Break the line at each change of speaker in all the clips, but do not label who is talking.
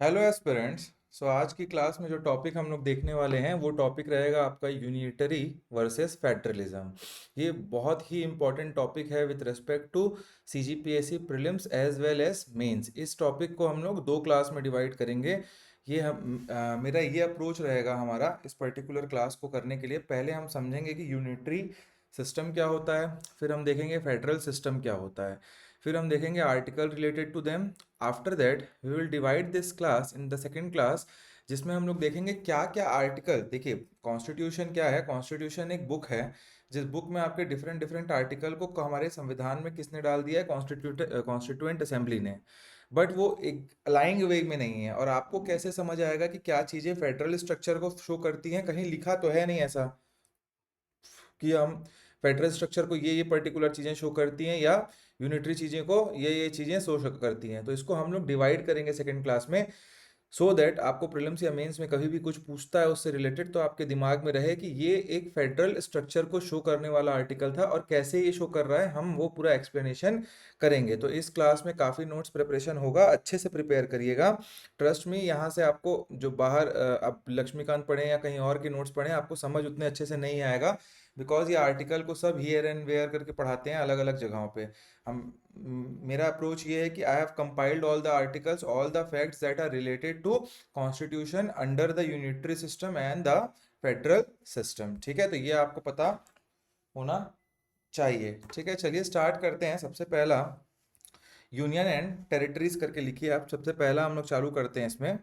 Hello aspirants. सो आज की class में जो टॉपिक हम लोग देखने वाले हैं वो टॉपिक रहेगा आपका यूनिटरी वर्सेस फेडरलिज्म। ये बहुत ही इंपॉर्टेंट टॉपिक है with respect to CGPSC prelims as well as mains. इस टॉपिक को हम लोग दो क्लास में डिवाइड करेंगे। मेरा ये अप्रोच रहेगा हमारा इस पर्टिकुलर क्लास को करने के लिए। पहले हम समझेंगे कि यूनिटरी सिस्टम क्या होता है, फिर हम देखेंगे फेडरल सिस्टम क्या होता है, फिर हम देखेंगे article related to them. After that we will divide this class in the second class, जिसमें हम लोग देखेंगे क्या क्या आर्टिकल। देखिए, कॉन्स्टिट्यूशन क्या है? कॉन्स्टिट्यूशन एक बुक है जिस बुक में आपके डिफरेंट डिफरेंट आर्टिकल को हमारे संविधान में किसने डाल दिया है? कॉन्स्टिट्यूएंट असेंबली ने। बट वो एक अलाइंग वे में नहीं है। और आपको कैसे समझ आएगा कि क्या चीज़ें फेडरल स्ट्रक्चर को शो करती हैं? कहीं लिखा तो है नहीं ऐसा कि हम फेडरल स्ट्रक्चर को ये पर्टिकुलर चीज़ें शो करती हैं या यूनिटरी चीज़ें को ये चीज़ें शो करती हैं। तो इसको हम लोग डिवाइड करेंगे सेकेंड क्लास में, सो दैट आपको प्रीलिम्स या मेंस में कभी भी कुछ पूछता है उससे रिलेटेड तो आपके दिमाग में रहे कि ये एक फेडरल स्ट्रक्चर को शो करने वाला आर्टिकल था और कैसे ये शो कर रहा है, हम वो पूरा एक्सप्लेनेशन करेंगे। तो इस क्लास में काफ़ी नोट्स प्रिपरेशन होगा, अच्छे से प्रिपेयर करिएगा। ट्रस्ट मी, यहाँ से आपको जो बाहर आप लक्ष्मीकांत पढ़ें या कहीं और के नोट्स पढ़ें, आपको समझ उतने अच्छे से नहीं आएगा। बिकॉज ये आर्टिकल को सब हियर एंड वेयर करके पढ़ाते हैं अलग अलग जगहों पे। हम मेरा अप्रोच ये है कि I have compiled all the articles, all the facts that are related to constitution under the unitary system and the federal system. ठीक है, तो ये आपको पता होना चाहिए। ठीक है, चलिए स्टार्ट करते हैं। सबसे पहला यूनियन एंड टेरिटरीज करके लिखिए आप। सबसे पहला हम लोग चालू करते हैं इसमें।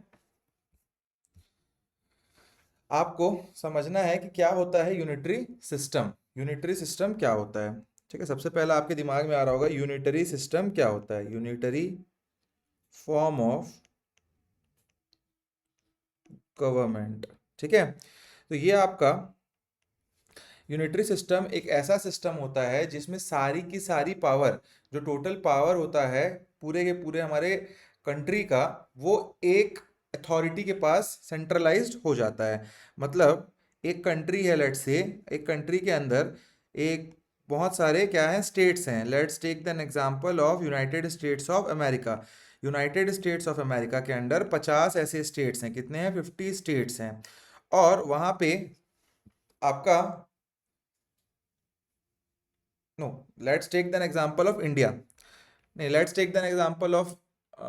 आपको समझना है कि क्या होता है यूनिटरी सिस्टम। यूनिटरी सिस्टम क्या होता है? ठीक है, सबसे पहला आपके दिमाग में आ रहा होगा यूनिटरी सिस्टम क्या होता है। Unitary form of government. ठीक है, तो ये आपका यूनिटरी सिस्टम एक ऐसा सिस्टम होता है जिसमें सारी की सारी पावर, जो टोटल पावर होता है पूरे के पूरे हमारे कंट्री का, वो एक अथॉरिटी के पास सेंट्रलाइज्ड हो जाता है। मतलब एक कंट्री है, लेट्स से एक कंट्री के अंदर एक बहुत सारे क्या हैं, स्टेट्स हैं। Let's take the example of United States of America. United States of America के अंडर 50 ऐसे स्टेट्स हैं। कितने हैं? 50 स्टेट्स हैं। और वहाँ पे आपका, no, let's take the example of India. नहीं, let's take the example of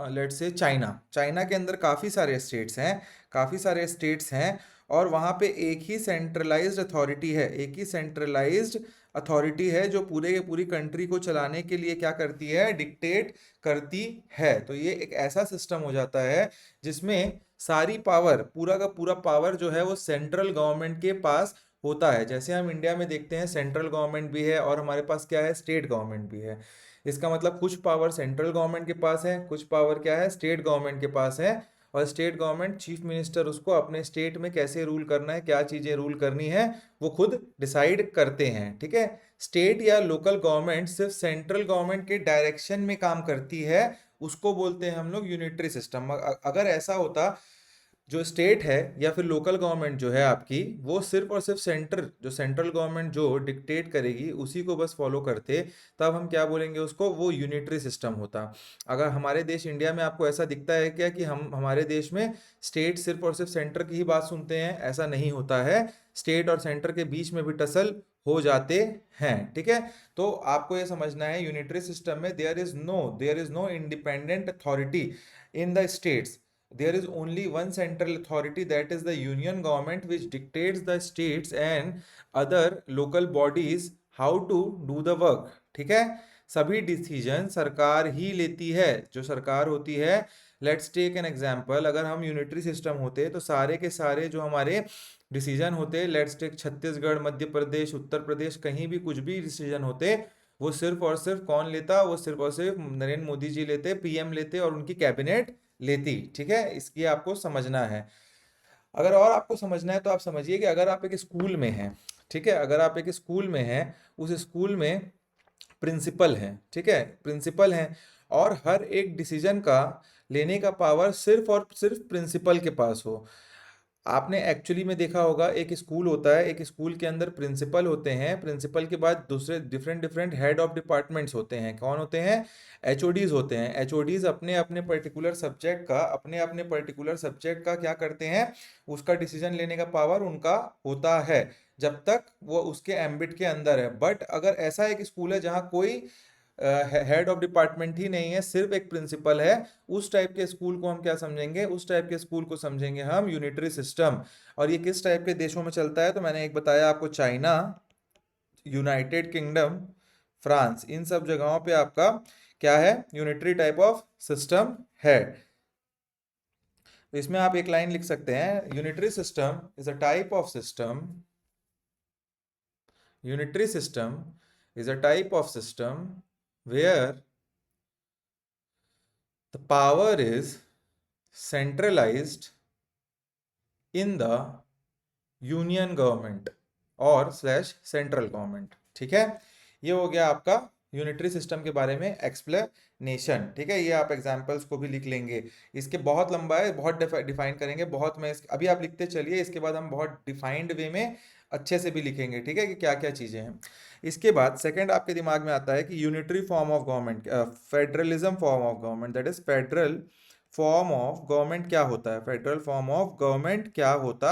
let's say China. China के अंदर काफ़ी सारे स्टेट्स हैं, काफ़ी सारे स्टेट्स हैं। और वहाँ पे एक ही सेंट्रलाइज्ड अथॉरिटी है, एक ही सेंट्रलाइज्ड अथॉरिटी है जो पूरे के पूरी कंट्री को चलाने के लिए क्या करती है? डिक्टेट करती है। तो ये एक ऐसा सिस्टम हो जाता है जिसमें सारी पावर, पूरा का पूरा पावर जो है वो सेंट्रल गवर्नमेंट के पास होता है। जैसे हम इंडिया में देखते हैं सेंट्रल गवर्नमेंट भी है और हमारे पास क्या है? स्टेट गवर्नमेंट भी है। इसका मतलब कुछ पावर सेंट्रल गवर्नमेंट के पास है, कुछ पावर क्या है? स्टेट गवर्नमेंट के पास है। और स्टेट गवर्नमेंट चीफ मिनिस्टर उसको अपने स्टेट में कैसे रूल करना है, क्या चीज़ें रूल करनी है, वो खुद डिसाइड करते हैं। ठीक है, स्टेट या लोकल गवर्नमेंट सिर्फ सेंट्रल गवर्नमेंट के डायरेक्शन में काम करती है, उसको बोलते हैं हम लोग यूनिटरी सिस्टम। अगर ऐसा होता, जो स्टेट है या फिर लोकल गवर्नमेंट जो है आपकी, वो सिर्फ और सिर्फ जो सेंट्रल गवर्नमेंट जो डिक्टेट करेगी उसी को बस फॉलो करते, तब हम क्या बोलेंगे उसको? वो यूनिटरी सिस्टम होता। अगर हमारे देश इंडिया में आपको ऐसा दिखता है क्या कि हम हमारे देश में स्टेट सिर्फ और सिर्फ सेंटर की ही बात सुनते हैं? ऐसा नहीं होता है। स्टेट और सेंटर के बीच में भी टसल हो जाते हैं। ठीक है, तो आपको ये समझना है यूनिटरी सिस्टम में there is no independent authority in the states. There is only one central authority, that is the union government, which dictates the states and other local bodies how to do the work। ठीक है, सभी decision सरकार ही लेती है। जो सरकार होती है, लेट्स टेक एन एग्जांपल, अगर हम यूनिटरी सिस्टम होते तो सारे के सारे जो हमारे डिसीजन होते, लेट्स टेक छत्तीसगढ़, मध्य प्रदेश, उत्तर प्रदेश, कहीं भी कुछ भी डिसीजन होते, वो सिर्फ और सिर्फ कौन लेता? वो सिर्फ और सिर्फ नरेंद्र मोदी जी लेते, पीएम लेते और उनकी कैबिनेट लेती। ठीक है, इसकी आपको समझना है। अगर और आपको समझना है तो आप समझिए कि अगर आप एक स्कूल में हैं, ठीक है, अगर आप एक स्कूल में हैं, उस स्कूल में प्रिंसिपल हैं। ठीक है, प्रिंसिपल हैं और हर एक डिसीजन का लेने का पावर सिर्फ और सिर्फ प्रिंसिपल के पास हो। आपने एक्चुअली में देखा होगा, एक स्कूल होता है, एक स्कूल के अंदर प्रिंसिपल होते हैं, प्रिंसिपल के बाद दूसरे different different head of departments होते हैं। कौन होते हैं? एचओडीज होते हैं। एचओडीज अपने अपने पर्टिकुलर सब्जेक्ट का, अपने अपने पर्टिकुलर सब्जेक्ट का क्या करते हैं, उसका डिसीजन लेने का पावर उनका होता है, जब तक वो उसके एम्बिट के अंदर है। बट अगर ऐसा एक स्कूल है जहाँ कोई हेड ऑफ डिपार्टमेंट ही नहीं है, सिर्फ एक प्रिंसिपल है, उस टाइप के स्कूल को हम क्या समझेंगे? उस टाइप के स्कूल को समझेंगे हम यूनिटरी सिस्टम। और ये किस टाइप के देशों में चलता है? तो मैंने एक बताया आपको, चाइना, यूनाइटेड किंगडम, फ्रांस, इन सब जगहों पे आपका क्या है? यूनिटरी टाइप ऑफ सिस्टम है। तो इसमें आप एक लाइन लिख सकते हैं, unitary system is a type of system, unitary system is a type of system where the power is centralized in the union government और स्लैश सेंट्रल गवर्नमेंट। ठीक है, ये हो गया आपका यूनिटरी सिस्टम के बारे में एक्सप्लेनेशन। ठीक है, ये आप एग्जांपल्स को भी लिख लेंगे। इसके बहुत लंबा है, बहुत डिफाइन करेंगे, बहुत मैं अभी आप लिखते चलिए, इसके बाद हम बहुत डिफाइंड वे में अच्छे से भी लिखेंगे। ठीक है, कि क्या क्या चीज़ें हैं। इसके बाद सेकंड आपके दिमाग में आता है कि unitary form of government, federalism form of government, that is federal form of government क्या होता है? फेडरल फॉर्म ऑफ गवर्नमेंट क्या होता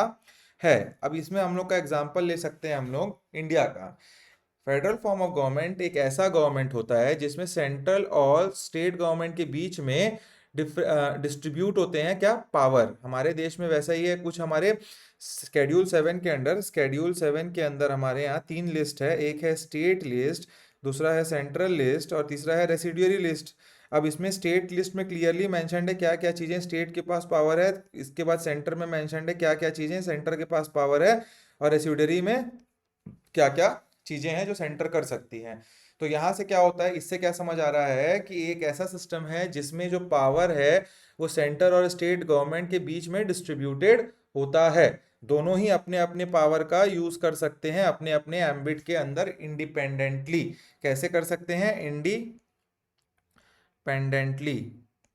है? अब इसमें हम लोग का एग्जांपल ले सकते हैं हम लोग इंडिया का। फेडरल फॉर्म ऑफ गवर्नमेंट एक ऐसा गवर्नमेंट होता है जिसमें सेंट्रल और स्टेट गवर्नमेंट के बीच में डिस्ट्रीब्यूट होते हैं क्या? पावर। हमारे देश में वैसा ही है कुछ। हमारे स्केड्यूल 7 के अंदर हमारे यहाँ 3 लिस्ट है। एक है स्टेट लिस्ट, दूसरा है सेंट्रल लिस्ट और तीसरा है रेसिडुअरी लिस्ट। अब इसमें स्टेट लिस्ट में क्लियरली मेंशन्ड है क्या क्या चीज़ें स्टेट के पास पावर है। इसके बाद सेंटर में मेंशन्ड है क्या क्या चीज़ें सेंटर के पास पावर है, और रेसिडुअरी में क्या क्या चीजें हैं जो सेंटर कर सकती हैं। तो यहां से क्या होता है, इससे क्या समझ आ रहा है कि एक ऐसा सिस्टम है जिसमें जो पावर है वो सेंटर और स्टेट गवर्नमेंट के बीच में डिस्ट्रीब्यूटेड होता है। दोनों ही अपने अपने पावर का यूज कर सकते हैं अपने अपने एम्बिट के अंदर इंडिपेंडेंटली। कैसे कर सकते हैं? इंडिपेंडेंटली।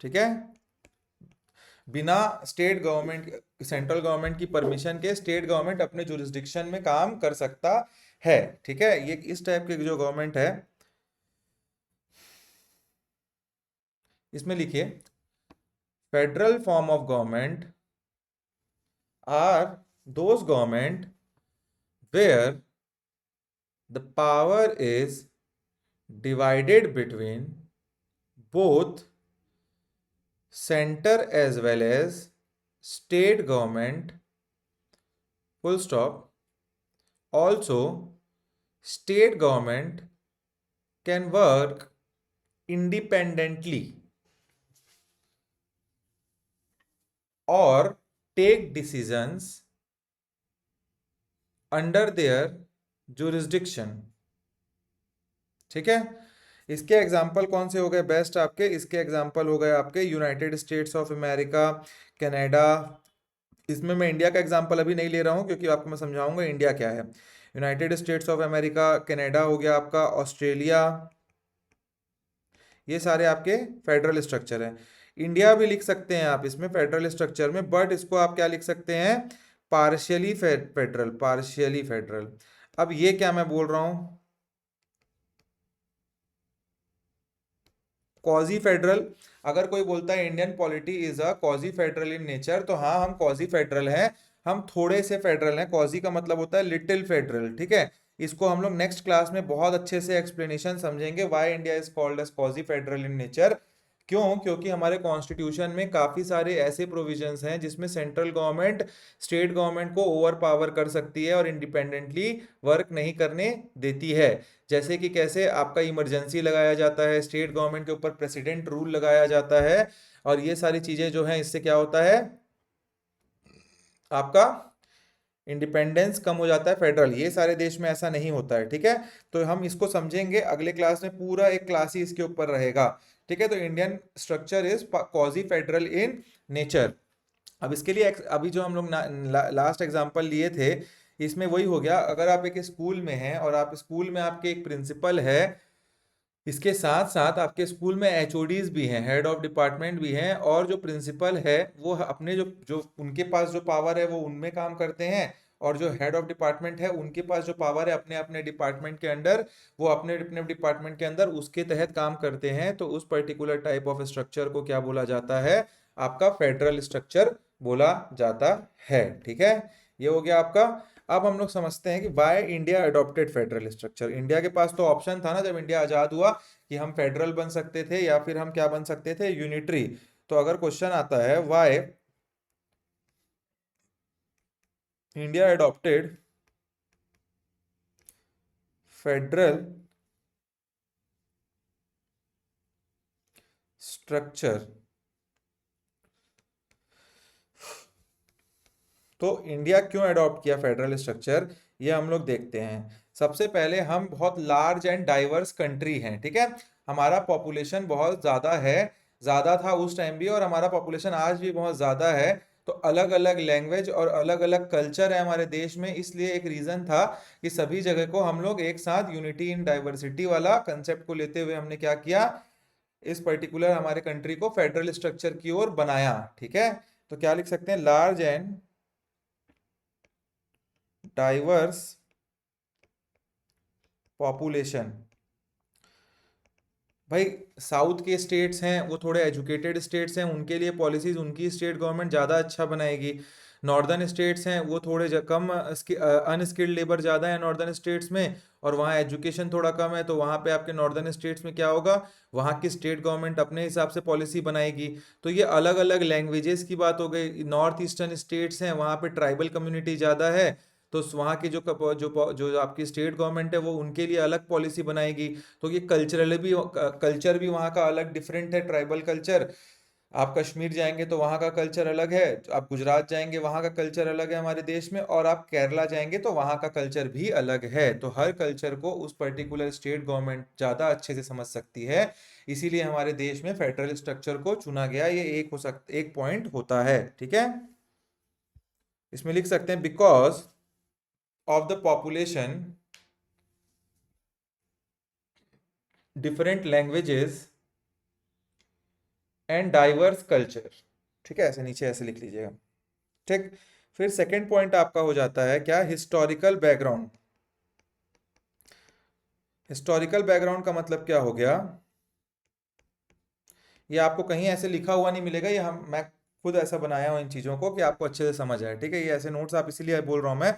ठीक है, बिना स्टेट गवर्नमेंट, सेंट्रल गवर्नमेंट की परमिशन के स्टेट गवर्नमेंट अपने जुरिस्डिक्शन में काम कर सकता है। ठीक है, ये इस टाइप के जो गवर्नमेंट है, इसमें लिखिए, federal form of government are those government where the power is divided between both center as well as state government, full stop. Also, state government can work independently or take decisions under their jurisdiction. ठीक है, इसके example कौन से हो गए best आपके? इसके example हो गए आपके United States of America, Canada. इसमें मैं इंडिया का एग्जाम्पल अभी नहीं ले रहा हूँ क्योंकि आपको मैं समझाऊंगा इंडिया क्या है। United States of America, Canada हो गया आपका, ऑस्ट्रेलिया, ये सारे आपके फेडरल स्ट्रक्चर हैं। इंडिया भी लिख सकते हैं आप इसमें फेडरल स्ट्रक्चर में, बट इसको आप क्या लिख सकते हैं? Partially federal, partially federal. अब ये क्या मैं बोल रहा हूँ? Quasi federal. अगर कोई बोलता है Indian polity is a quasi federal in nature, तो हाँ, हम क्वाजी फेडरल हैं, हम थोड़े से फेडरल हैं। क्वाजी का मतलब होता है लिटिल फेडरल। ठीक है, इसको हम लोग नेक्स्ट क्लास में बहुत अच्छे से एक्सप्लेनेशन समझेंगे, why India is called as quasi federal in nature. क्यों? क्योंकि हमारे कॉन्स्टिट्यूशन में काफी सारे ऐसे प्रोविजंस हैं जिसमें सेंट्रल गवर्नमेंट स्टेट गवर्नमेंट को ओवर पावर कर सकती है और इंडिपेंडेंटली वर्क नहीं करने देती है। जैसे कि कैसे आपका इमरजेंसी लगाया जाता है, स्टेट गवर्नमेंट के ऊपर प्रेसिडेंट रूल लगाया जाता है, और ये सारी चीजें जो हैं, इससे क्या होता है? आपका इंडिपेंडेंस कम हो जाता है फेडरल। ये सारे देश में ऐसा नहीं होता है। ठीक है, तो हम इसको समझेंगे अगले क्लास में, पूरा एक क्लास ही इसके ऊपर रहेगा। ठीक है, तो Indian structure is quasi federal in nature. अब इसके लिए अभी जो हम लोग लास्ट एग्जांपल लिए थे, इसमें वही हो गया। अगर आप एक स्कूल में हैं और आप स्कूल में आपके एक प्रिंसिपल है, इसके साथ साथ आपके स्कूल में एचओडीज भी हैं, हेड ऑफ डिपार्टमेंट भी हैं, और जो प्रिंसिपल है वो अपने जो जो उनके पास जो पावर है वो उनमें काम करते हैं, और जो हेड ऑफ डिपार्टमेंट है उनके पास जो पावर है अपने अपने डिपार्टमेंट के अंडर, वो अपने अपने डिपार्टमेंट के अंदर उसके तहत काम करते हैं। तो उस पर्टिकुलर टाइप ऑफ स्ट्रक्चर को क्या बोला जाता है? आपका फेडरल स्ट्रक्चर बोला जाता है। ठीक है, ये हो गया आपका। अब हम लोग समझते हैं कि why India adopted federal structure. India के पास तो ऑप्शन था ना जब इंडिया आजाद हुआ, कि हम फेडरल बन सकते थे या फिर हम क्या बन सकते थे, यूनिटरी। तो अगर क्वेश्चन आता है why India adopted federal structure, तो इंडिया क्यों अडॉप्ट किया फेडरल स्ट्रक्चर, ये हम लोग देखते हैं। सबसे पहले हम बहुत लार्ज एंड डाइवर्स कंट्री हैं, ठीक है। हमारा पॉपुलेशन बहुत ज़्यादा है, ज़्यादा था उस टाइम भी, और हमारा पॉपुलेशन आज भी बहुत ज़्यादा है। तो अलग अलग लैंग्वेज और अलग अलग कल्चर है हमारे देश में, इसलिए एक रीज़न था कि सभी जगह को हम लोग एक साथ यूनिटी इन डाइवर्सिटी वाला कंसेप्ट को लेते हुए हमने क्या किया, इस पर्टिकुलर हमारे कंट्री को फेडरल स्ट्रक्चर की ओर बनाया। ठीक है, तो क्या लिख सकते हैं, लार्ज एंड डाइवर्स पॉपुलेशन। भाई साउथ के स्टेट्स हैं वो थोड़े एजुकेटेड स्टेट्स हैं, उनके लिए पॉलिसीज उनकी स्टेट गवर्नमेंट ज़्यादा अच्छा बनाएगी। नॉर्दर्न स्टेट्स हैं वो थोड़े कम अनस्किल्ड लेबर ज़्यादा है नॉर्दर्न स्टेट्स में, और वहाँ एजुकेशन थोड़ा कम है, तो वहाँ पे आपके नॉर्दर्न स्टेट्स में क्या होगा, वहाँ की स्टेट गवर्नमेंट अपने हिसाब से पॉलिसी बनाएगी। तो ये अलग अलग लैंग्वेजेस की बात हो गई। नॉर्थ ईस्टर्न स्टेट्स हैं वहाँ पे ट्राइबल कम्युनिटी ज़्यादा है, तो वहाँ की जो आपकी स्टेट गवर्नमेंट है वो उनके लिए अलग पॉलिसी बनाएगी। तो ये कल्चर भी वहाँ का अलग डिफरेंट है, ट्राइबल कल्चर। आप कश्मीर जाएंगे तो वहाँ का कल्चर अलग है, आप गुजरात जाएंगे वहाँ का कल्चर अलग है हमारे देश में, और आप केरला जाएंगे तो वहाँ का कल्चर भी अलग है। तो हर कल्चर को उस पर्टिकुलर स्टेट गवर्नमेंट ज़्यादा अच्छे से समझ सकती है, इसीलिए हमारे देश में फेडरल स्ट्रक्चर को चुना गया। ये एक पॉइंट होता है। ठीक है, इसमें लिख सकते हैं because of the population, different languages and diverse culture. ठीक है, ऐसे नीचे ऐसे लिख लीजिएगा। ठीक, फिर सेकंड पॉइंट आपका हो जाता है क्या, हिस्टोरिकल बैकग्राउंड। हिस्टोरिकल बैकग्राउंड का मतलब क्या हो गया, ये आपको कहीं ऐसे लिखा हुआ नहीं मिलेगा, ये मैं खुद ऐसा बनाया हूं इन चीजों को कि आपको अच्छे से समझ आए। ठीक है, ये ऐसे नोट्स आप इसीलिए बोल रहा हूं मैं,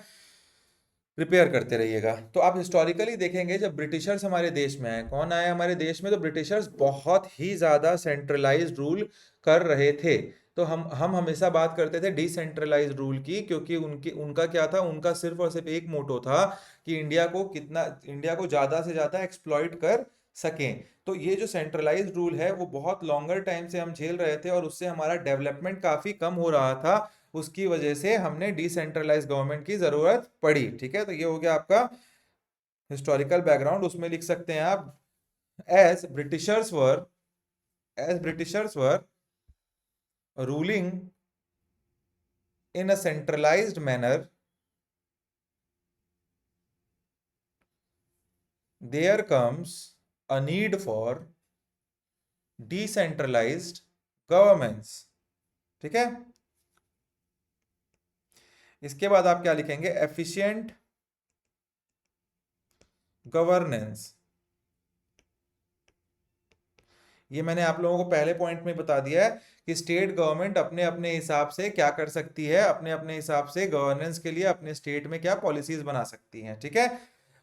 प्रिपेयर करते रहिएगा। तो आप हिस्टोरिकली देखेंगे जब ब्रिटिशर्स हमारे देश में आए, कौन आए हमारे देश में, तो ब्रिटिशर्स बहुत ही ज़्यादा सेंट्रलाइज्ड रूल कर रहे थे। तो हम हमेशा बात करते थे डिसेंट्रलाइज्ड रूल की, क्योंकि उनका क्या था, उनका सिर्फ और सिर्फ एक मोटो था कि इंडिया को ज़्यादा से ज़्यादा एक्सप्लॉइट कर सकें। तो ये जो सेंट्रलाइज्ड रूल है वो बहुत लॉन्गर टाइम से हम झेल रहे थे, और उससे हमारा डेवलपमेंट काफ़ी कम हो रहा था। उसकी वजह से हमने डिसेंट्रलाइज गवर्नमेंट की जरूरत पड़ी। ठीक है, तो ये हो गया आपका हिस्टोरिकल बैकग्राउंड। उसमें लिख सकते हैं आप, as Britishers were as Britishers were ruling in a centralised manner, there comes a need for decentralised governments. ठीक है, इसके बाद आप क्या लिखेंगे, एफिशिएंट गवर्नेंस। ये मैंने आप लोगों को पहले पॉइंट में बता दिया है कि स्टेट गवर्नमेंट अपने अपने हिसाब से क्या कर सकती है, अपने अपने हिसाब से गवर्नेंस के लिए अपने स्टेट में क्या पॉलिसीज बना सकती हैं। ठीक है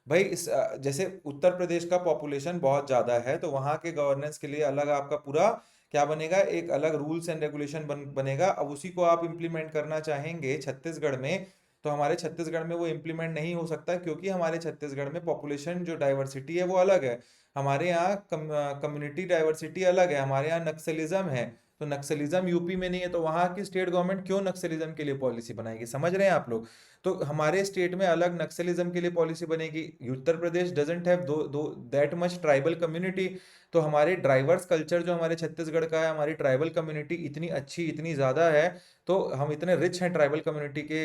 भाई, जैसे उत्तर प्रदेश का पॉपुलेशन बहुत ज़्यादा है, तो वहाँ के गवर्नेंस के लिए अलग आपका पूरा क्या बनेगा, एक अलग रूल्स एंड रेगुलेशन बनेगा। अब उसी को आप इम्प्लीमेंट करना चाहेंगे छत्तीसगढ़ में, तो हमारे छत्तीसगढ़ में वो इम्प्लीमेंट नहीं हो सकता, क्योंकि हमारे छत्तीसगढ़ में पॉपुलेशन जो डाइवर्सिटी है वो अलग है। हमारे यहाँ कम्युनिटी डाइवर्सिटी अलग है, हमारे यहाँ नक्सलिज्म है। तो नक्सलिज्म यूपी में नहीं है, तो वहाँ की स्टेट गवर्नमेंट क्यों नक्सलिज्म के लिए पॉलिसी बनाएगी, समझ रहे हैं आप लोग। तो हमारे स्टेट में अलग नक्सलिज्म के लिए पॉलिसी बनेगी। उत्तर प्रदेश डजंट हैव दो दो दैट मच ट्राइबल कम्युनिटी। तो हमारे ड्राइवर्स कल्चर जो हमारे छत्तीसगढ़ का है, हमारी ट्राइबल कम्युनिटी इतनी अच्छी इतनी ज़्यादा है, तो हम इतने रिच हैं ट्राइबल कम्युनिटी के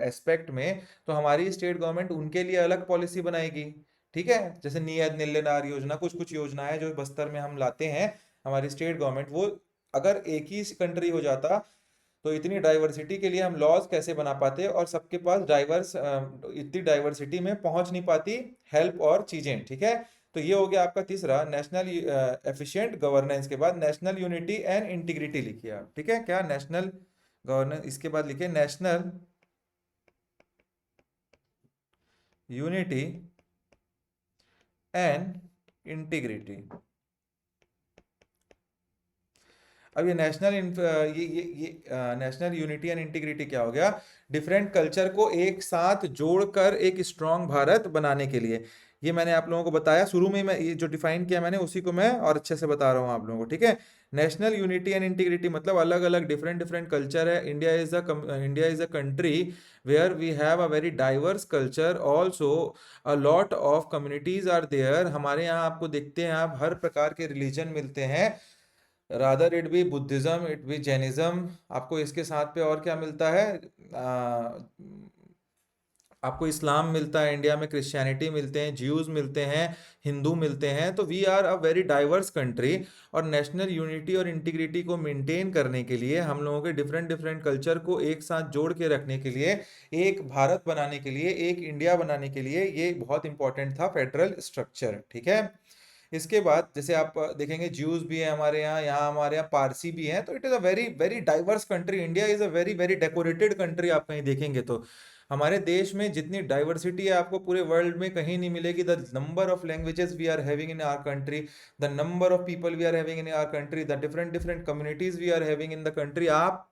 एस्पेक्ट में, तो हमारी स्टेट गवर्नमेंट उनके लिए अलग पॉलिसी बनाएगी। ठीक है, जैसे नियत नीलेनार योजना, कुछ कुछ योजनाएं जो बस्तर में हम लाते हैं, हमारी स्टेट गवर्नमेंट, वो अगर एक ही कंट्री हो जाता तो इतनी डाइवर्सिटी के लिए हम लॉज कैसे बना पाते, और सबके पास इतनी डाइवर्सिटी में पहुंच नहीं पाती हेल्प और चीजें। ठीक है, तो ये हो गया आपका तीसरा, नेशनल एफिशिएंट गवर्नेंस के बाद नेशनल यूनिटी एंड इंटीग्रिटी लिखिए आप। ठीक है, क्या नेशनल गवर्नेंस, इसके बाद लिखिए नेशनल यूनिटी एंड इंटीग्रिटी। अब ये नेशनल यूनिटी एंड इंटीग्रिटी क्या हो गया? डिफरेंट कल्चर को एक साथ जोड़कर एक स्ट्रांग भारत बनाने के लिए। ये मैंने आप लोगों को बताया शुरू में, मैं ये जो डिफाइन किया मैंने उसी को मैं और अच्छे से बता रहा हूँ आप लोगों को। ठीक है, नेशनल यूनिटी एंड इंटीग्रिटी मतलब अलग अलग डिफरेंट डिफरेंट कल्चर है। India is a country where we have a very diverse culture, also a lot of communities are there. हमारे यहाँ आपको देखते हैं आप, हर प्रकार के रिलीजन मिलते हैं, rather it be Buddhism, it be Jainism. आपको इसके साथ पे और क्या मिलता है? आपको इस्लाम मिलता है, इंडिया में क्रिश्चियनिटी मिलते हैं, ज्यूज मिलते हैं, हिंदू मिलते हैं। तो we are a very diverse country, और नेशनल यूनिटी और इंटीग्रिटी को मेंटेन करने के लिए, हम लोगों के डिफरेंट डिफरेंट कल्चर को एक साथ जोड़ के रखने के लिए, एक भारत बनाने के लिए, एक इंडिया बनाने के लिए, ये बहुत इंपॉर्टेंट था फेडरल स्ट्रक्चर। ठीक है, इसके बाद जैसे आप देखेंगे ज्यूज भी है हमारे यहाँ, यहाँ हमारे यहाँ पारसी भी हैं, तो it is a very very diverse country. India is a very very decorated country. आप कहीं देखेंगे तो हमारे देश में जितनी डाइवर्सिटी है आपको पूरे वर्ल्ड में कहीं नहीं मिलेगी। The number of languages we are having in our country, the number of people we are having in our country, the different different communities we are having in the country. आप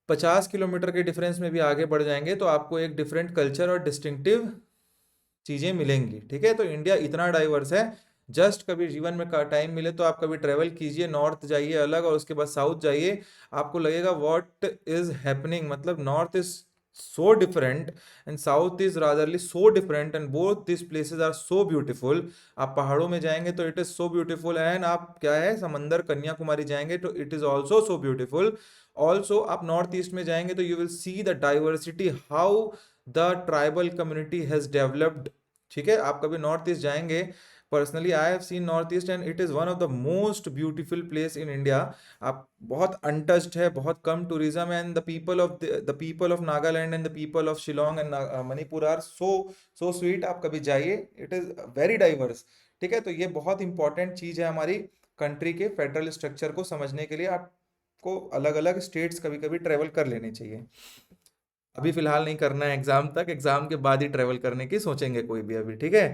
50 kilometre के difference में भी आगे बढ़ जाएंगे तो आपको एक डिफरेंट कल्चर और डिस्टिंक्टिव चीजें मिलेंगी। ठीक है, तो इंडिया इतना डाइवर्स है। जस्ट कभी जीवन में टाइम मिले तो आप कभी ट्रेवल कीजिए, नॉर्थ जाइए अलग और उसके बाद साउथ जाइए, आपको लगेगा व्हाट इज हैपनिंग, मतलब north is so different and south is ratherly so different, and both this places are so beautiful. आप पहाड़ों में जाएंगे तो it is so beautiful, and आप क्या है समंदर कन्याकुमारी जाएंगे तो it is also so beautiful. Also आप नॉर्थ ईस्ट में जाएंगे तो you will see the diversity, how the tribal community has developed. ठीक है, आप कभी नॉर्थ ईस्ट जाएंगे, personally I have seen north east and it is one of the most beautiful place in India. आप बहुत अनटच्ड है, बहुत कम tourism, and the people of Nagaland and the people of Shillong and Manipur are so so sweet. आप कभी जाइए, it is very diverse. ठीक है, तो ये बहुत इंपॉर्टेंट चीज़ है हमारी कंट्री के फेडरल स्ट्रक्चर को समझने के लिए। आपको अलग अलग स्टेट्स कभी कभी ट्रेवल कर लेने चाहिए। अभी फिलहाल नहीं करना है, एग्जाम तक, एग्जाम के बाद ही ट्रेवल करने की सोचेंगे कोई भी अभी। ठीक है,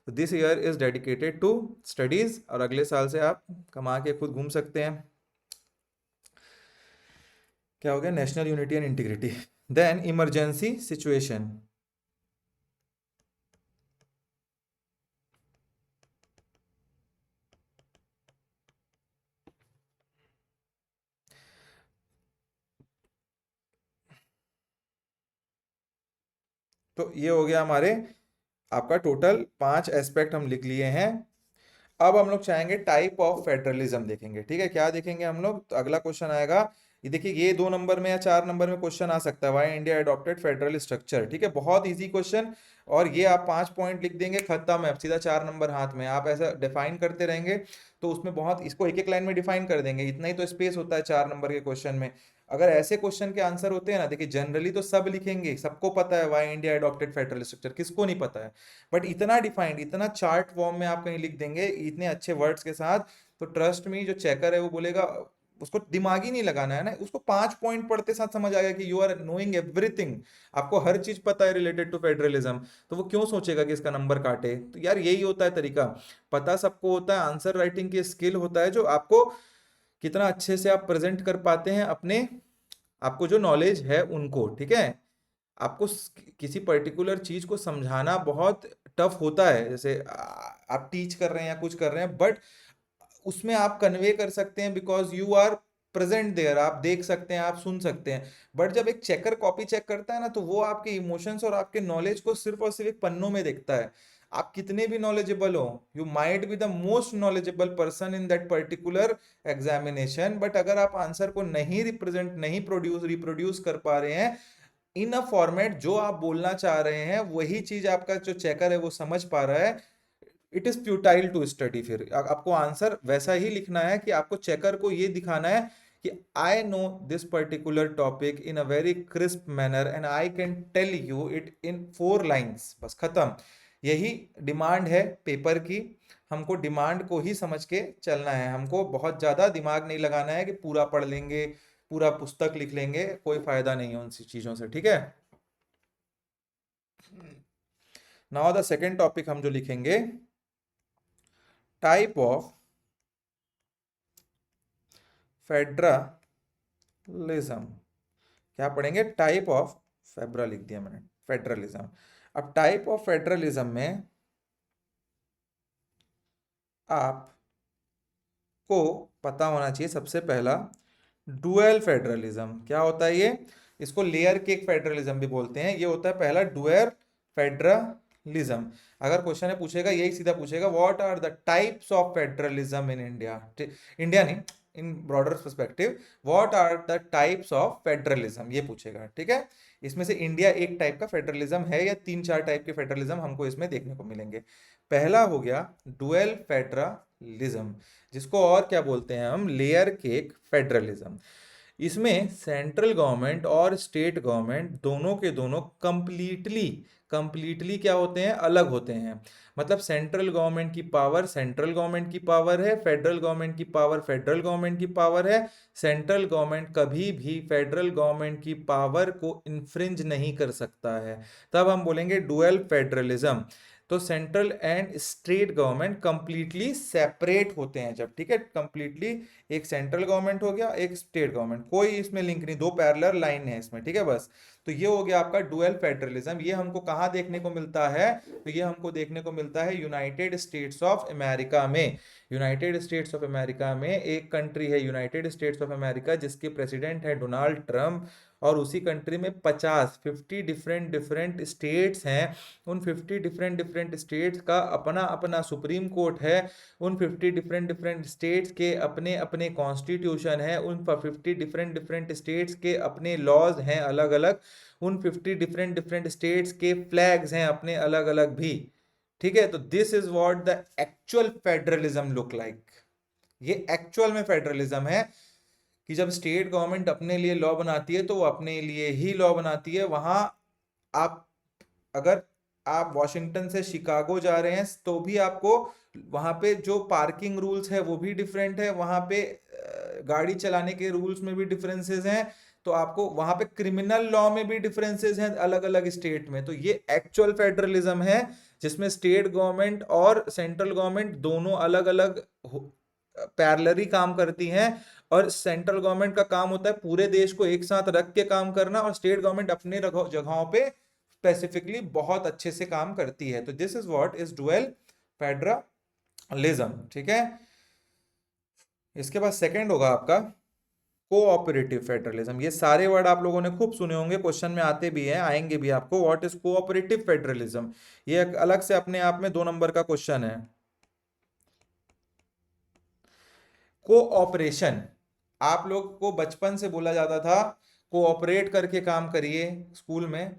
तो this year is dedicated to studies, और अगले साल से आप कमा के खुद घूम सकते हैं। क्या हो गया? National unity and integrity. Then emergency situation. तो ये हो गया हमारे, आपका टोटल 5 एस्पेक्ट हम लिख लिए हैं। अब हम लोग चाहेंगे टाइप ऑफ फेडरलिज्म देखेंगे। ठीक है, क्या देखेंगे हम लोग? तो अगला क्वेश्चन आएगा, ये देखिए, ये 2 नंबर में या 4 नंबर में क्वेश्चन आ सकता है, why India adopted federal structure. ठीक है, बहुत इजी क्वेश्चन, और ये आप 5 पॉइंट लिख देंगे, खत्म है, अब सीधा 4 नंबर हाथ में। आप ऐसा डिफाइन करते रहेंगे तो उसमें बहुत, इसको एक एक लाइन में डिफाइन कर देंगे, इतना ही तो स्पेस होता है 4 नंबर के क्वेश्चन में। अगर ऐसे क्वेश्चन के आंसर होते हैं ना, देखिए जनरली तो सब लिखेंगे, सबको पता है why India adopted federal structure, किसको नहीं पता है? बट इतना डिफाइंड, इतना चार्ट फॉर्म में आप कहीं लिख देंगे इतने अच्छे वर्ड्स के साथ, तो ट्रस्ट मी जो चेकर है वो बोलेगा, उसको दिमाग ही नहीं लगाना है ना, उसको 5 पॉइंट पढ़ते साथ समझ आ गया कि यू आर नोइंग एवरीथिंग, आपको हर चीज पता है रिलेटेड टू फेडरलिज्म। तो वो क्यों सोचेगा कि इसका नंबर काटे? तो यार यही होता है तरीका, पता सबको होता है, आंसर राइटिंग की स्किल होता है जो आपको कितना अच्छे से आप प्रेजेंट कर पाते हैं अपने, आपको जो नॉलेज है उनको। ठीक है, आपको किसी पर्टिकुलर चीज को समझाना बहुत टफ होता है, जैसे आप टीच कर रहे हैं या कुछ कर रहे हैं, बट उसमें आप कन्वे कर सकते हैं because you are present there, आप देख सकते हैं, आप सुन सकते हैं। बट जब एक चेकर कॉपी चेक करता है ना, तो वो आपके इमोशंस और आपके नॉलेज को सिर्फ और सिर्फ एक पन्नों में देखता है। आप कितने भी नॉलेजेबल हो, you might be the most knowledgeable person in that particular examination, but अगर आप आंसर को नहीं रिप्रेजेंट, नहीं प्रोड्यूस रिप्रोड्यूस कर पा रहे हैं, इन अ फॉर्मेट जो आप बोलना चाह रहे हैं वही चीज आपका जो चेकर है वो समझ पा रहा है, it is futile to study. फिर आपको आंसर वैसा ही लिखना है कि आपको चेकर को ये दिखाना है कि I know this particular topic in a very crisp manner and I can tell you it in 4 lines, बस खत्म। यही डिमांड है पेपर की। हमको डिमांड को ही समझ के चलना है, हमको बहुत ज्यादा दिमाग नहीं लगाना है कि पूरा पढ़ लेंगे, पूरा पुस्तक लिख लेंगे, कोई फायदा नहीं है उन चीजों से, ठीक है। नाउ द सेकेंड टॉपिक हम जो लिखेंगे, टाइप ऑफ फेडरलिज्म। क्या पढ़ेंगे? टाइप ऑफ, फेब्रा लिख दिया मैंने, फेडरलिज्म। अब टाइप ऑफ फेडरलिज्म में आपको पता होना चाहिए सबसे पहला डुअल फेडरलिज्म। क्या होता है ये? इसको लेयर केक फेडरलिज्म भी बोलते हैं। ये होता है पहला डुअल फेडरलिज्म। अगर क्वेश्चन है पूछेगा, यही सीधा पूछेगा, what are the types of federalism in India. India नहीं, in broader perspective, what are the types of federalism, ये पूछेगा, ठीक है। इसमें से इंडिया एक टाइप का फेडरलिज्म है या 3-4 टाइप के फेडरलिज्म हमको इसमें देखने को मिलेंगे। पहला हो गया डुअल फेडरलिज्म, जिसको और क्या बोलते हैं हम? Layer cake federalism. इसमें सेंट्रल गवर्नमेंट और स्टेट गवर्नमेंट दोनों के दोनों कंप्लीटली कंप्लीटली क्या होते हैं? अलग होते हैं। मतलब सेंट्रल गवर्नमेंट की पावर सेंट्रल गवर्नमेंट की पावर है, फेडरल गवर्नमेंट की पावर फेडरल गवर्नमेंट की पावर है। सेंट्रल गवर्नमेंट कभी भी फेडरल गवर्नमेंट की पावर को इन्फ्रिंज नहीं कर सकता है, तब हम बोलेंगे डुअल फेडरलिज्म। तो central and state government completely separate होते हैं जब, ठीक है, कंप्लीटली एक सेंट्रल गवर्नमेंट हो गया, एक स्टेट गवर्नमेंट, कोई इसमें लिंक नहीं, दो पैरेलल लाइन है इसमें, ठीक है बस। तो ये हो गया आपका डुअल फेडरलिज्म। ये हमको कहाँ देखने को मिलता है? तो ये हमको देखने को मिलता है यूनाइटेड स्टेट्स ऑफ अमेरिका में। यूनाइटेड स्टेट्स ऑफ अमेरिका में एक कंट्री है यूनाइटेड स्टेट्स ऑफ अमेरिका, जिसके प्रेसिडेंट है डोनाल्ड ट्रंप, और उसी कंट्री में 50 डिफरेंट डिफरेंट स्टेट्स हैं। उन 50 डिफरेंट डिफरेंट स्टेट्स का अपना अपना सुप्रीम कोर्ट है। उन 50 डिफरेंट डिफरेंट स्टेट्स के अपने अपने कॉन्स्टिट्यूशन है। उन 50 डिफरेंट डिफरेंट स्टेट्स के अपने लॉज हैं अलग अलग। उन 50 डिफरेंट डिफरेंट स्टेट्स के फ्लैग्स हैं अपने अलग अलग भी, ठीक है। तो this is what the actual federalism look like. ये एक्चुअल में फेडरलिज्म है कि जब स्टेट गवर्नमेंट अपने लिए लॉ बनाती है तो वो अपने लिए ही लॉ बनाती है। वहां आप, अगर आप वॉशिंगटन से शिकागो जा रहे हैं तो भी आपको वहां पे जो पार्किंग रूल्स है वो भी डिफरेंट है, वहां पे गाड़ी चलाने के रूल्स में भी डिफरेंसेस हैं। तो आपको वहां पे क्रिमिनल लॉ में भी डिफरेंसेस हैं अलग अलग स्टेट में। तो ये एक्चुअल फेडरलिज्म है, जिसमें स्टेट गवर्नमेंट और सेंट्रल गवर्नमेंट दोनों अलग अलग पैरेलली काम करती हैं। और सेंट्रल गवर्नमेंट का काम होता है पूरे देश को एक साथ रख के काम करना, और स्टेट गवर्नमेंट अपने जगहों पे स्पेसिफिकली बहुत अच्छे से काम करती है। तो this is what is dual federalism, ठीक है। इसके बाद सेकंड होगा आपका कोऑपरेटिव फेडरलिज्म। ये सारे वर्ड आप लोगों ने खूब सुने होंगे, क्वेश्चन में आते भी हैं, आएंगे भी आपको। What is cooperative federalism? ये एक अलग से अपने आप में 2 नंबर का क्वेश्चन है। कोऑपरेशन, आप लोग को बचपन से बोला जाता था कोऑपरेट करके काम करिए स्कूल में।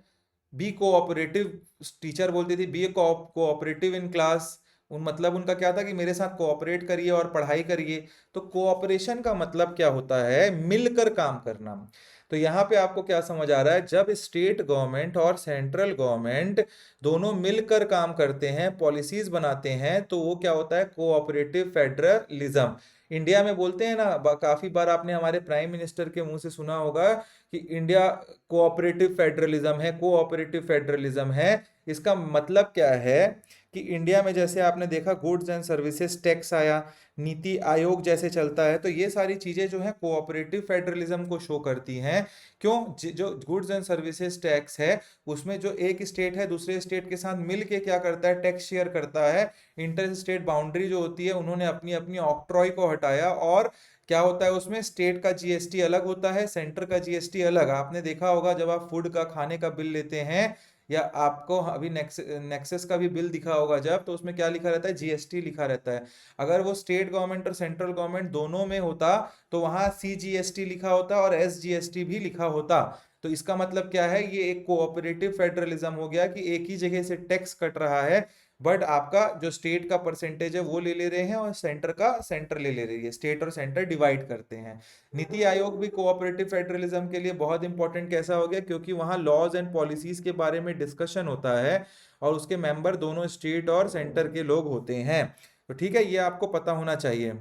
बी कोऑपरेटिव, टीचर बोलती थी बी कोऑपरेटिव इन क्लास। उन मतलब उनका क्या था कि मेरे साथ कोऑपरेट करिए और पढ़ाई करिए। तो कोऑपरेशन का मतलब क्या होता है? मिलकर काम करना। तो यहाँ पे आपको क्या समझ आ रहा है? जब स्टेट गवर्नमेंट और सेंट्रल गवर्नमेंट दोनों मिलकर काम करते हैं, पॉलिसीज बनाते हैं, तो वो क्या होता है? Cooperative federalism. इंडिया में बोलते हैं ना, काफी बार आपने हमारे प्राइम मिनिस्टर के मुंह से सुना होगा कि इंडिया कोऑपरेटिव फेडरलिज्म है, कोऑपरेटिव फेडरलिज्म है। इसका मतलब क्या है कि इंडिया में जैसे आपने देखा गुड्स एंड सर्विसेज टैक्स आया, नीति आयोग जैसे चलता है, तो ये सारी चीजें जो है कोऑपरेटिव फेडरलिज्म को शो करती हैं। क्यों? जो गुड्स एंड सर्विसेज टैक्स है, उसमें जो एक स्टेट है दूसरे स्टेट के साथ मिल के क्या करता है? टैक्स शेयर करता है। इंटर स्टेट बाउंड्री जो होती है, उन्होंने अपनी अपनी ऑक्ट्रॉय को हटाया, और क्या होता है उसमें? स्टेट का जीएसटी अलग होता है, सेंटर का जीएसटी अलग। आपने देखा होगा जब आप फूड का, खाने का बिल लेते हैं, या आपको अभी नेक्सस का भी बिल दिखा होगा जब, तो उसमें क्या लिखा रहता है? जीएसटी लिखा रहता है। अगर वो स्टेट गवर्नमेंट और सेंट्रल गवर्नमेंट दोनों में होता तो वहां सीजीएसटी लिखा होता और एसजीएसटी भी लिखा होता। तो इसका मतलब क्या है, ये एक कोऑपरेटिव फेडरलिज्म हो गया कि एक ही जगह से टैक्स कट रहा है, बट आपका जो स्टेट का परसेंटेज है वो ले रहे हैं और सेंटर का सेंटर ले रही है, स्टेट और सेंटर डिवाइड करते हैं। नीति आयोग भी कोऑपरेटिव फेडरलिज्म के लिए बहुत इंपॉर्टेंट कैसा हो गया, क्योंकि वहां लॉज एंड पॉलिसीज के बारे में डिस्कशन होता है और उसके मेंबर दोनों स्टेट और सेंटर के लोग होते हैं। तो ठीक है, ये आपको पता होना चाहिए।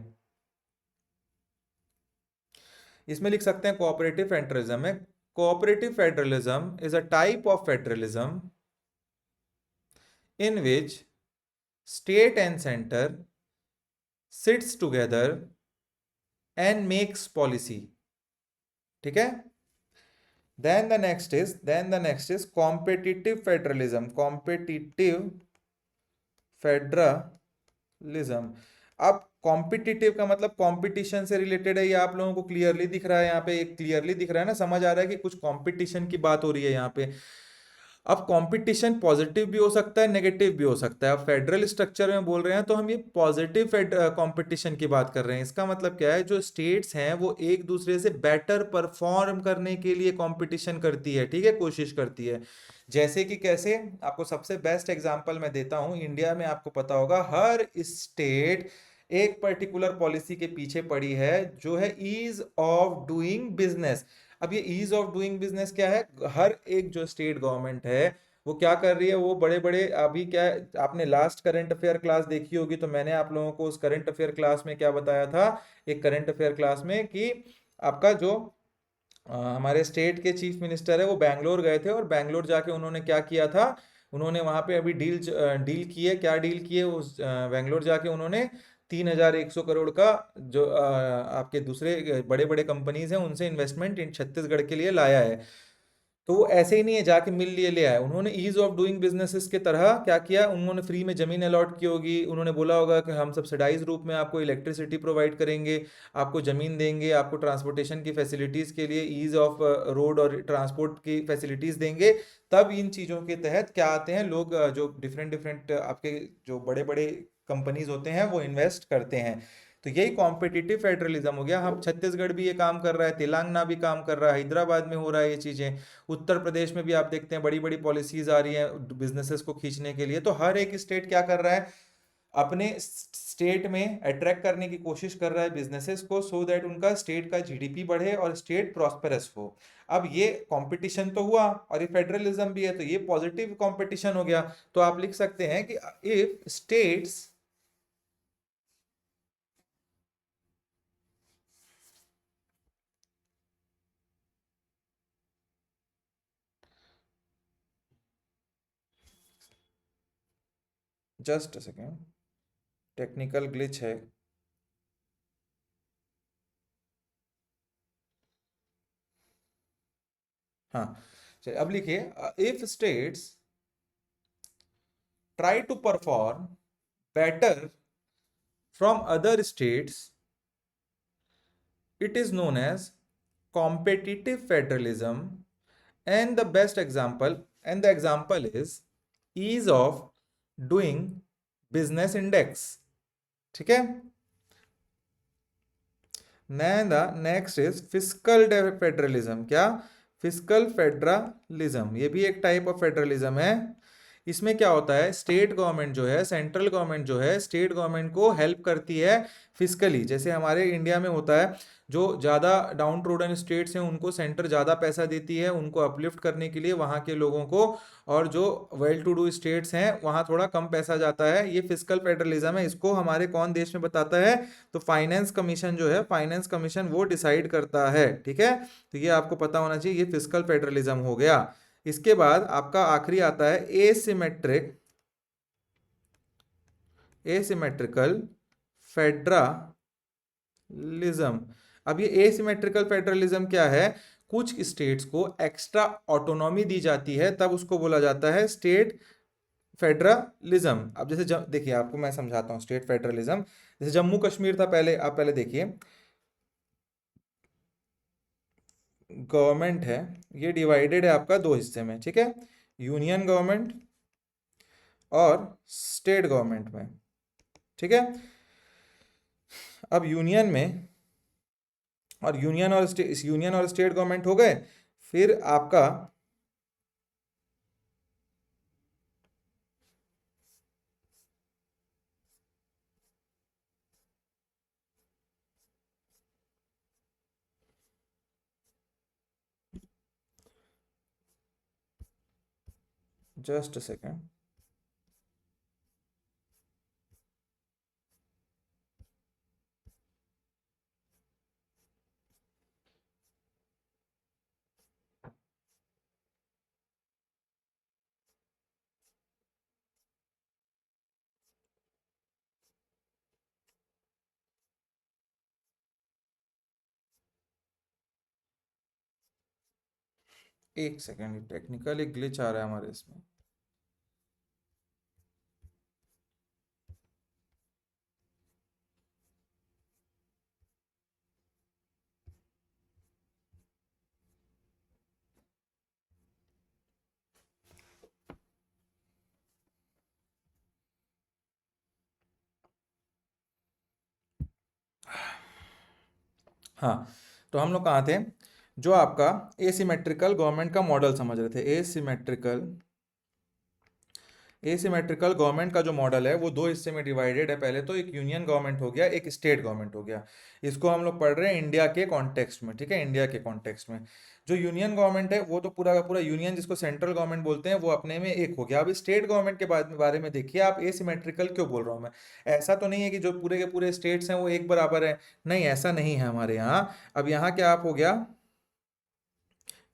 इसमें लिख सकते हैं कोऑपरेटिव फेडरलिज्म में, cooperative federalism is a type of federalism in which state and center sits together and makes policy। ठीक है। then the next is competitive federalism। अब कॉम्पिटिटिव का मतलब कंपटीशन से रिलेटेड है, ये आप लोगों को क्लियरली दिख रहा है यहाँ पे, एक क्लियरली दिख रहा है ना, समझ आ रहा है कि कुछ कंपटीशन की बात हो रही है यहाँ पे। अब कंपटीशन पॉजिटिव भी हो सकता है, नेगेटिव भी हो सकता है। अब फेडरल स्ट्रक्चर में बोल रहे हैं तो हम ये पॉजिटिव कंपटीशन की बात कर रहे हैं। इसका मतलब क्या है, जो स्टेट्स हैं वो एक दूसरे से बेटर परफॉर्म करने के लिए कंपटीशन करती है, ठीक है, कोशिश करती है। जैसे कि कैसे, आपको सबसे बेस्ट एग्जांपल मैं देता हूं। इंडिया में आपको पता होगा हर स्टेट एक पर्टिकुलर पॉलिसी के पीछे पड़ी है, जो है ईज ऑफ डूइंग बिजनेस। अब ये ईज ऑफ डूइंग बिजनेस क्या है, हर एक जो स्टेट गवर्नमेंट है वो क्या कर रही है, वो बड़े बड़े, अभी क्या है, आपने लास्ट करंट अफेयर क्लास देखी होगी, तो मैंने आप लोगों को उस करंट अफेयर क्लास में क्या बताया था, एक करंट अफेयर क्लास में, कि आपका जो हमारे स्टेट के चीफ मिनिस्टर है वो बैंगलोर गए थे, और बैंगलोर जाके उन्होंने क्या किया था, उन्होंने वहां पे अभी डील की है, क्या डील की है, उस बैंगलोर जाके उन्होंने 3,100 करोड़ का जो आपके दूसरे बड़े बड़े कंपनीज हैं उनसे इन्वेस्टमेंट इन छत्तीसगढ़ के लिए लाया है। तो वो ऐसे ही नहीं है जाके मिल लिए ले आए, उन्होंने ईज ऑफ डूइंग बिजनेसेस के तरह क्या किया, उन्होंने फ्री में जमीन अलॉट की होगी, उन्होंने बोला होगा कि हम सब्सिडाइज रूप में आपको इलेक्ट्रिसिटी प्रोवाइड करेंगे, आपको जमीन देंगे, आपको ट्रांसपोर्टेशन की फैसिलिटीज के लिए ईज ऑफ रोड और ट्रांसपोर्ट की फैसिलिटीज देंगे। तब इन चीज़ों के तहत क्या आते हैं लोग, जो डिफरेंट डिफरेंट आपके जो बड़े बड़े कंपनीज होते हैं वो इन्वेस्ट करते हैं। तो यही कॉम्पिटिटिव फेडरलिज्म हो गया। हम छत्तीसगढ़ भी ये काम कर रहा है, तेलंगाना भी काम कर रहा है, हैदराबाद में हो रहा है ये चीज़ें, उत्तर प्रदेश में भी आप देखते हैं बड़ी बड़ी पॉलिसीज आ रही हैं बिजनेसेस को खींचने के लिए। तो हर एक स्टेट क्या कर रहा है, अपने स्टेट में अट्रैक्ट करने की कोशिश कर रहा है बिजनेसेस को, सो दैट उनका स्टेट का जीडीपी बढ़े और स्टेट प्रॉस्पेरस हो। अब ये कंपटीशन तो हुआ, और ये फेडरलिज्म भी है, तो ये पॉजिटिव कंपटीशन हो गया। तो आप लिख सकते हैं कि if states, just a second, technical glitch है। हाँ, चलिए अब लिखिए, if states try to perform better from other states, it is known as competitive federalism, and the best example, and the example is ease of doing business index। ठीक है। Next is fiscal federalism. क्या, fiscal federalism, ये भी एक type of federalism है। इसमें क्या होता है, स्टेट गवर्नमेंट जो है, सेंट्रल गवर्नमेंट जो है, स्टेट गवर्नमेंट को हेल्प करती है फिजिकली। जैसे हमारे इंडिया में होता है, जो ज़्यादा डाउन ट्रोडन स्टेट्स हैं उनको सेंटर ज़्यादा पैसा देती है उनको अपलिफ्ट करने के लिए, वहाँ के लोगों को, और जो वेल टू डू स्टेट्स हैं वहाँ थोड़ा कम पैसा जाता है। ये फिजिकल फेडरलिज्म है। इसको हमारे कौन देश में बताता है, तो फाइनेंस कमीशन जो है, फाइनेंस कमीशन वो डिसाइड करता है। ठीक है, तो ये आपको पता होना चाहिए, ये फिजिकल फेडरलिज्म हो गया। इसके बाद आपका आखिरी आता है एसिमेट्रिकल फेडरलिज्म। अब ये एसिमेट्रिकल फेडरलिज्म क्या है, कुछ स्टेट्स को एक्स्ट्रा ऑटोनॉमी दी जाती है, तब उसको बोला जाता है स्टेट फेडरलिज्म। अब जैसे देखिए आपको मैं समझाता हूँ स्टेट फेडरलिज्म। जैसे जम्मू कश्मीर था पहले, आप पहले देखिए, गवर्नमेंट है ये डिवाइडेड है आपका दो हिस्से में, ठीक है, यूनियन गवर्नमेंट और स्टेट गवर्नमेंट में। ठीक है, अब यूनियन और स्टेट गवर्नमेंट हो गए, फिर आपका जस्ट अ सेकेंड। एक सेकेंड, टेक्निकल एक ग्लिच आ रहा है हमारे इसमें। हाँ, तो हम लोग कहाँ थे? जो आपका एसिमेट्रिकल गवर्नमेंट का मॉडल समझ रहे थे। एसिमेट्रिकल गवर्नमेंट का जो मॉडल है वो दो हिस्से में डिवाइडेड है। पहले तो एक यूनियन गवर्नमेंट हो गया, एक स्टेट गवर्नमेंट हो गया। इसको हम लोग पढ़ रहे हैं इंडिया के कॉन्टेक्स्ट में, ठीक है, इंडिया के कॉन्टेक्स्ट में। जो यूनियन गवर्नमेंट है वो तो पूरा का पूरा यूनियन, जिसको सेंट्रल गवर्नमेंट बोलते हैं, वो अपने में एक हो गया। अब स्टेट गवर्नमेंट के बारे में देखिए आप, एसिमेट्रिकल क्यों बोल रहा हूँ मैं? ऐसा तो नहीं है कि जो पूरे के पूरे स्टेट्स हैं वो एक बराबर है, नहीं, ऐसा नहीं है हमारे यहाँ। अब यहाँ क्या आप हो गया,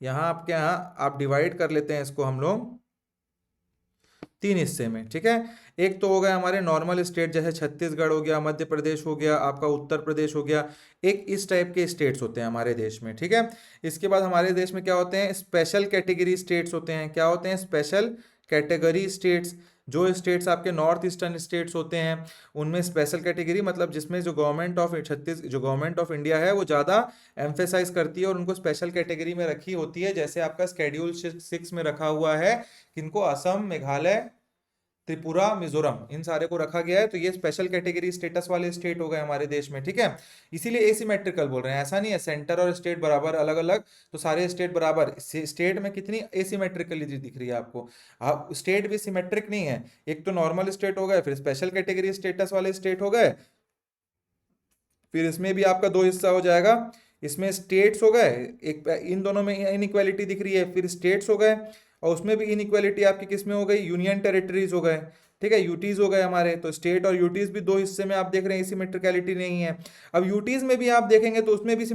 यहाँ आपके यहाँ आप डिवाइड कर लेते हैं इसको हम लोग तीन हिस्से में, ठीक है। एक तो हो गया हमारे नॉर्मल स्टेट, जैसे छत्तीसगढ़ हो गया, मध्य प्रदेश हो गया, आपका उत्तर प्रदेश हो गया। एक इस टाइप के स्टेट्स होते हैं हमारे देश में, ठीक है। इसके बाद हमारे देश में क्या होते हैं? स्पेशल कैटेगरी स्टेट्स होते हैं। क्या होते हैं? Special category states. जो स्टेट्स आपके नॉर्थ ईस्टर्न स्टेट्स होते हैं उनमें स्पेशल कैटेगरी, मतलब जिसमें जो गवर्नमेंट ऑफ इंडिया है वो ज़्यादा एम्फेसाइज करती है और उनको स्पेशल कैटेगरी में रखी होती है। जैसे आपका स्केड्यूल 6 में रखा हुआ है किनको, असम, मेघालय, त्रिपुरा, मिजोरम, इन सारे को रखा गया है। तो ये स्पेशल कैटेगरी स्टेटस वाले स्टेट हो गए हमारे देश में, ठीक है। इसीलिए एसिमेट्रिकल बोल रहे हैं, ऐसा नहीं है सेंटर और स्टेट बराबर अलग अलग तो सारे स्टेट बराबर। स्टेट में कितनी एसिमेट्रिकलिटी दिख रही है आपको? आप स्टेट भी सिमेट्रिक नहीं है। एक तो नॉर्मल स्टेट हो गए, फिर स्पेशल कैटेगरी स्टेटस वाले स्टेट हो गए, फिर इसमें भी आपका दो हिस्सा हो जाएगा। इसमें स्टेट्स हो गए, एक इन दोनों में इनइक्वालिटी दिख रही है, फिर स्टेट्स हो गए, और उसमें भी इनइक्वालिटी आपकी किस में हो गई? यूनियन टेरिटरीज हो गए, ठीक है, यूटीज हो गए हमारे। तो स्टेट और यूटीज भी दो हिस्से में आप देख रहे हैं, सिमेट्रिकलिटी नहीं है। अब यूटीज में भी आप देखेंगे तो उसमें भी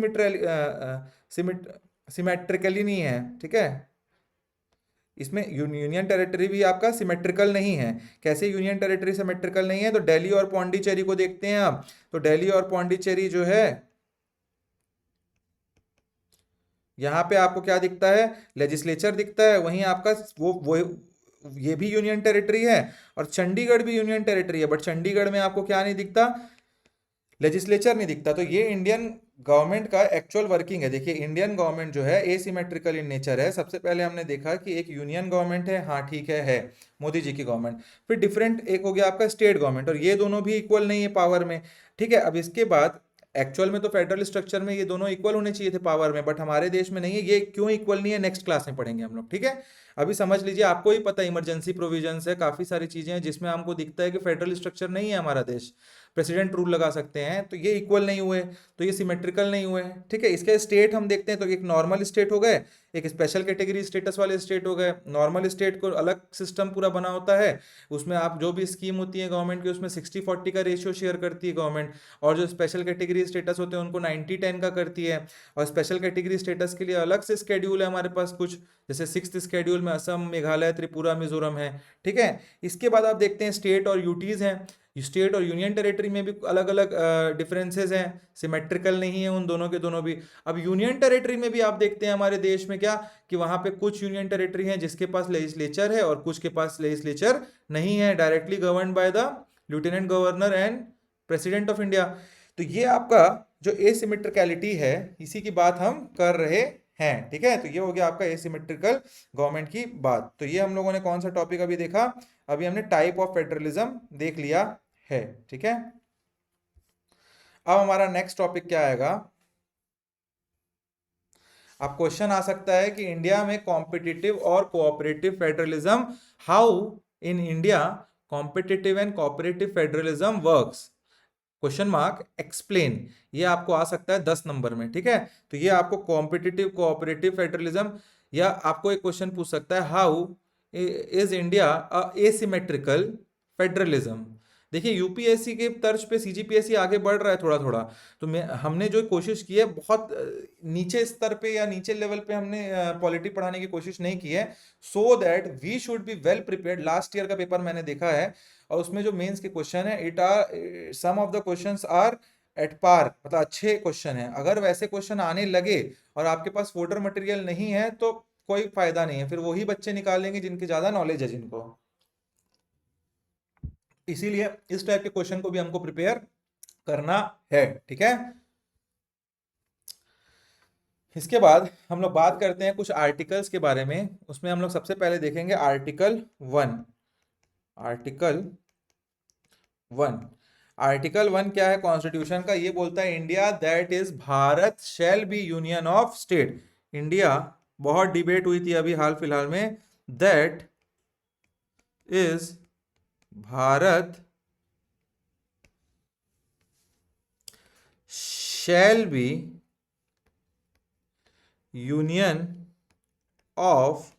सिमेट्रिकली नहीं है, ठीक है। इसमें यूनियन टेरिटरी भी आपका सिमेट्रिकल नहीं है। कैसे यूनियन टेरिटरी सिमेट्रिकल नहीं है? तो दिल्ली और पौंडीचेरी को देखते हैं आप, तो दिल्ली और पौंडीचेरी जो है, यहाँ पे आपको क्या दिखता है? लेजिस्लेचर दिखता है। वहीं आपका वो ये भी यूनियन टेरिटरी है, और चंडीगढ़ भी यूनियन टेरिटरी है, बट चंडीगढ़ में आपको क्या नहीं दिखता? लेजिस्लेचर नहीं दिखता। तो ये इंडियन गवर्नमेंट का एक्चुअल वर्किंग है। देखिए इंडियन गवर्नमेंट जो है एसिमेट्रिकल इन नेचर है। सबसे पहले हमने देखा कि एक यूनियन गवर्नमेंट है, हाँ ठीक है मोदी जी की गवर्नमेंट। फिर डिफरेंट एक हो गया आपका स्टेट गवर्नमेंट, और ये दोनों भी इक्वल नहीं है पावर में, ठीक है। अब इसके बाद एक्चुअल में तो फेडरल स्ट्रक्चर में ये दोनों इक्वल होने चाहिए थे पावर में, बट हमारे देश में नहीं है। ये क्यों इक्वल नहीं है, नेक्स्ट क्लास में पढ़ेंगे हम लोग, ठीक है। अभी समझ लीजिए, आपको ही पता है इमरजेंसी प्रोविजंस है, काफी सारी चीजें हैं जिसमें हमको दिखता है कि फेडरल स्ट्रक्चर नहीं है हमारा देश, प्रेसिडेंट रूल लगा सकते हैं, तो ये इक्वल नहीं हुए, तो ये सिमेट्रिकल नहीं हुए, ठीक है। इसके स्टेट हम देखते हैं तो एक नॉर्मल स्टेट हो गए, एक स्पेशल कैटेगरी स्टेटस वाले स्टेट हो गए। नॉर्मल स्टेट को अलग सिस्टम पूरा बना होता है, उसमें आप जो भी स्कीम होती है गवर्नमेंट की उसमें 60-40 का रेशियो शेयर करती है गवर्नमेंट, और जो स्पेशल कैटेगरी स्टेटस होते हैं उनको 90-10 का करती है। और स्पेशल कैटेगरी स्टेटस के लिए अलग से स्केड्यूल है हमारे पास कुछ, जैसे 6th स्केड्यूल में असम, मेघालय, त्रिपुरा, मिजोरम है, ठीक है। इसके बाद आप देखते हैं स्टेट और यूटीज हैं। स्टेट और यूनियन टेरिटरी में भी अलग अलग डिफरेंसेस हैं, सिमेट्रिकल नहीं है उन दोनों के दोनों भी। अब यूनियन टेरिटरी में भी आप देखते हैं हमारे देश में क्या, कि वहां पे कुछ यूनियन टेरिटरी हैं जिसके पास लेजिस्लेचर है और कुछ के पास लेजिस्लेचर नहीं है, directly governed by the lieutenant governor and president of India. तो ये आपका जो एसिमेट्रिकलिटी है, इसी की बात हम कर रहे हैं, ठीक है। तो ये हो गया आपका एसिमेट्रिकल गवर्नमेंट की बात। तो ये हम लोगों ने कौन सा टॉपिक अभी देखा? अभी हमने टाइप ऑफ फेडरलिज्म देख लिया है, ठीक है। अब हमारा नेक्स्ट टॉपिक क्या आएगा? आप क्वेश्चन आ सकता है कि इंडिया में कॉम्पिटिटिव और cooperative federalism, how in India competitive and cooperative federalism works, question mark explain. ये आपको आ सकता है 10 नंबर में, ठीक है। तो ये आपको कॉम्पिटिटिव कोऑपरेटिव फेडरलिज्म, या आपको एक क्वेश्चन पूछ सकता है how is India asymmetrical federalism. देखिए यूपीएससी के तर्ज पे सीजीपीएससी आगे बढ़ रहा है थोड़ा थोड़ा। तो मैं हमने जो कोशिश की है बहुत नीचे स्तर पे या नीचे लेवल पे हमने पॉलिटी पढ़ाने की कोशिश नहीं की है, so that we should be well prepared. Last year का पेपर मैंने देखा है और उसमें जो मेंस के क्वेश्चन है, it are some of the questions are at par, मतलब अच्छे क्वेश्चन है। अगर वैसे क्वेश्चन आने लगे और आपके पास फोल्डर मटेरियल नहीं है तो कोई फायदा नहीं है, फिर वही बच्चे निकालेंगे जिनकी ज्यादा नॉलेज है जिनको। इसीलिए इस टाइप के क्वेश्चन को भी हमको प्रिपेयर करना है, ठीक है। इसके बाद हम लोग बात करते हैं कुछ आर्टिकल्स के बारे में। उसमें हम लोग सबसे पहले देखेंगे आर्टिकल 1। आर्टिकल 1, आर्टिकल 1 क्या है कॉन्स्टिट्यूशन का? ये बोलता है India that is Bharat shall be union of state. India, बहुत डिबेट हुई थी अभी हाल फिलहाल में, that is Bharat shall be union of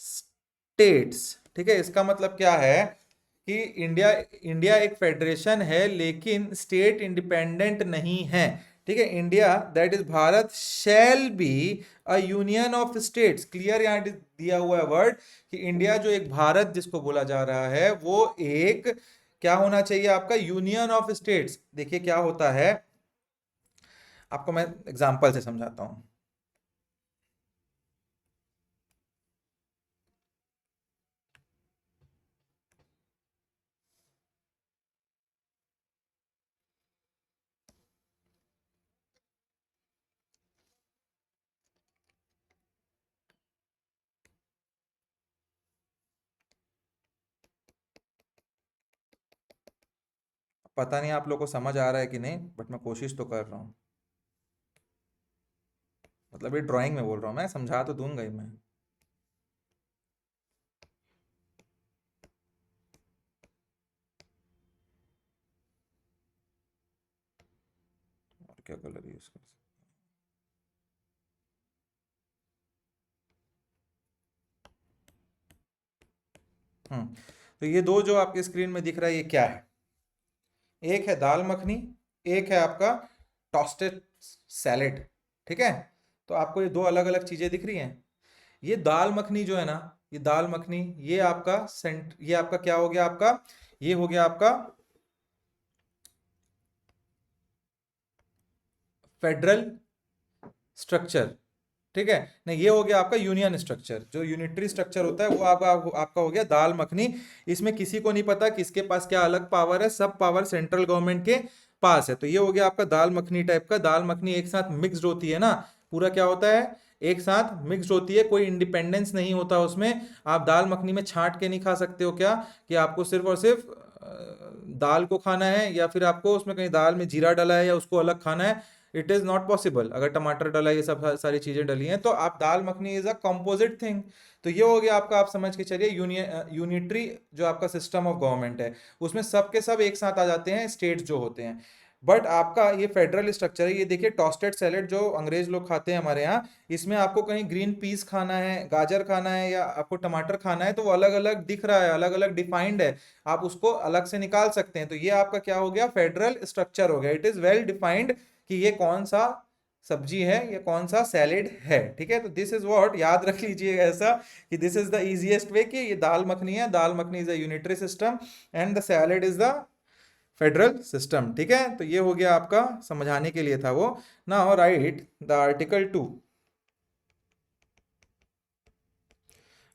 states, ठीक है। इसका मतलब क्या है कि इंडिया इंडिया एक फेडरेशन है लेकिन स्टेट इंडिपेंडेंट नहीं है, ठीक है। India that is Bharat shall be a union of states, clear यहां दिया हुआ है वर्ड कि इंडिया जो एक भारत जिसको बोला जा रहा है वो एक क्या होना चाहिए आपका? Union of states. देखिए क्या होता है, आपको मैं एग्जांपल से समझाता हूं। पता नहीं आप लोग को समझ आ रहा है कि नहीं, बट मैं कोशिश तो कर रहा हूँ। मतलब ये ड्राइंग में बोल रहा हूँ, मैं समझा तो दूंगा ही मैं। और क्या कलर यूज कर सकते तो ये दो जो आपके स्क्रीन में दिख रहा है ये क्या है? एक है दाल मखनी, एक है आपका टोस्टेड सैलेड, ठीक है। तो आपको ये दो अलग अलग चीजें दिख रही हैं। ये दाल मखनी जो है ना, ये दाल मखनी, ये आपका ये आपका क्या हो गया आपका? ये हो गया आपका फेडरल स्ट्रक्चर, ठीक है। नहीं, ये हो गया आपका यूनियन स्ट्रक्चर, जो यूनिटरी स्ट्रक्चर होता है वो आपका हो गया दाल मखनी। इसमें किसी को नहीं पता किसके पास क्या अलग पावर है, सब पावर सेंट्रल गवर्नमेंट के पास है। तो ये हो गया आपका दाल मखनी टाइप का। दाल मखनी एक साथ मिक्स्ड होती है ना, पूरा क्या होता है, एक साथ मिक्स्ड होती है, कोई इंडिपेंडेंस नहीं होता उसमें। आप दाल मखनी में छांट के नहीं खा सकते हो क्या कि आपको सिर्फ और सिर्फ दाल को खाना है, या फिर आपको उसमें कहीं दाल में जीरा डाला है या उसको अलग खाना है। It is not possible. अगर टमाटर डाला, ये सब सारी चीजें डली हैं, तो आप dal makhani is a composite thing. तो ये हो गया आपका, आप समझ के चलिए यूनिटरी जो आपका सिस्टम ऑफ गवर्नमेंट है, उसमें सब के सब एक साथ आ जाते हैं स्टेट्स जो होते हैं। बट आपका ये फेडरल स्ट्रक्चर है। ये देखिए टोस्टेड सैलेड जो अंग्रेज लोग खाते हैं हमारे यहाँ, इसमें आपको कहीं ग्रीन पीस खाना है, गाजर खाना है, या आपको टमाटर खाना है, तो वो अलग अलग दिख रहा है, अलग अलग डिफाइंड है, आप उसको अलग से निकाल सकते हैं। तो ये आपका क्या हो गया? फेडरल स्ट्रक्चर हो गया। इट इज वेल डिफाइंड कि ये कौन सा सब्जी है, ये कौन सा सैलेड है, ठीक है। तो दिस इज व्हाट, याद रख लीजिएगा ऐसा कि this is the easiest way कि ये दाल मखनी है, dal makhani is a unitary system and the salad is the federal system, ठीक है। तो ये हो गया आपका, समझाने के लिए था वो। Now right the article 2।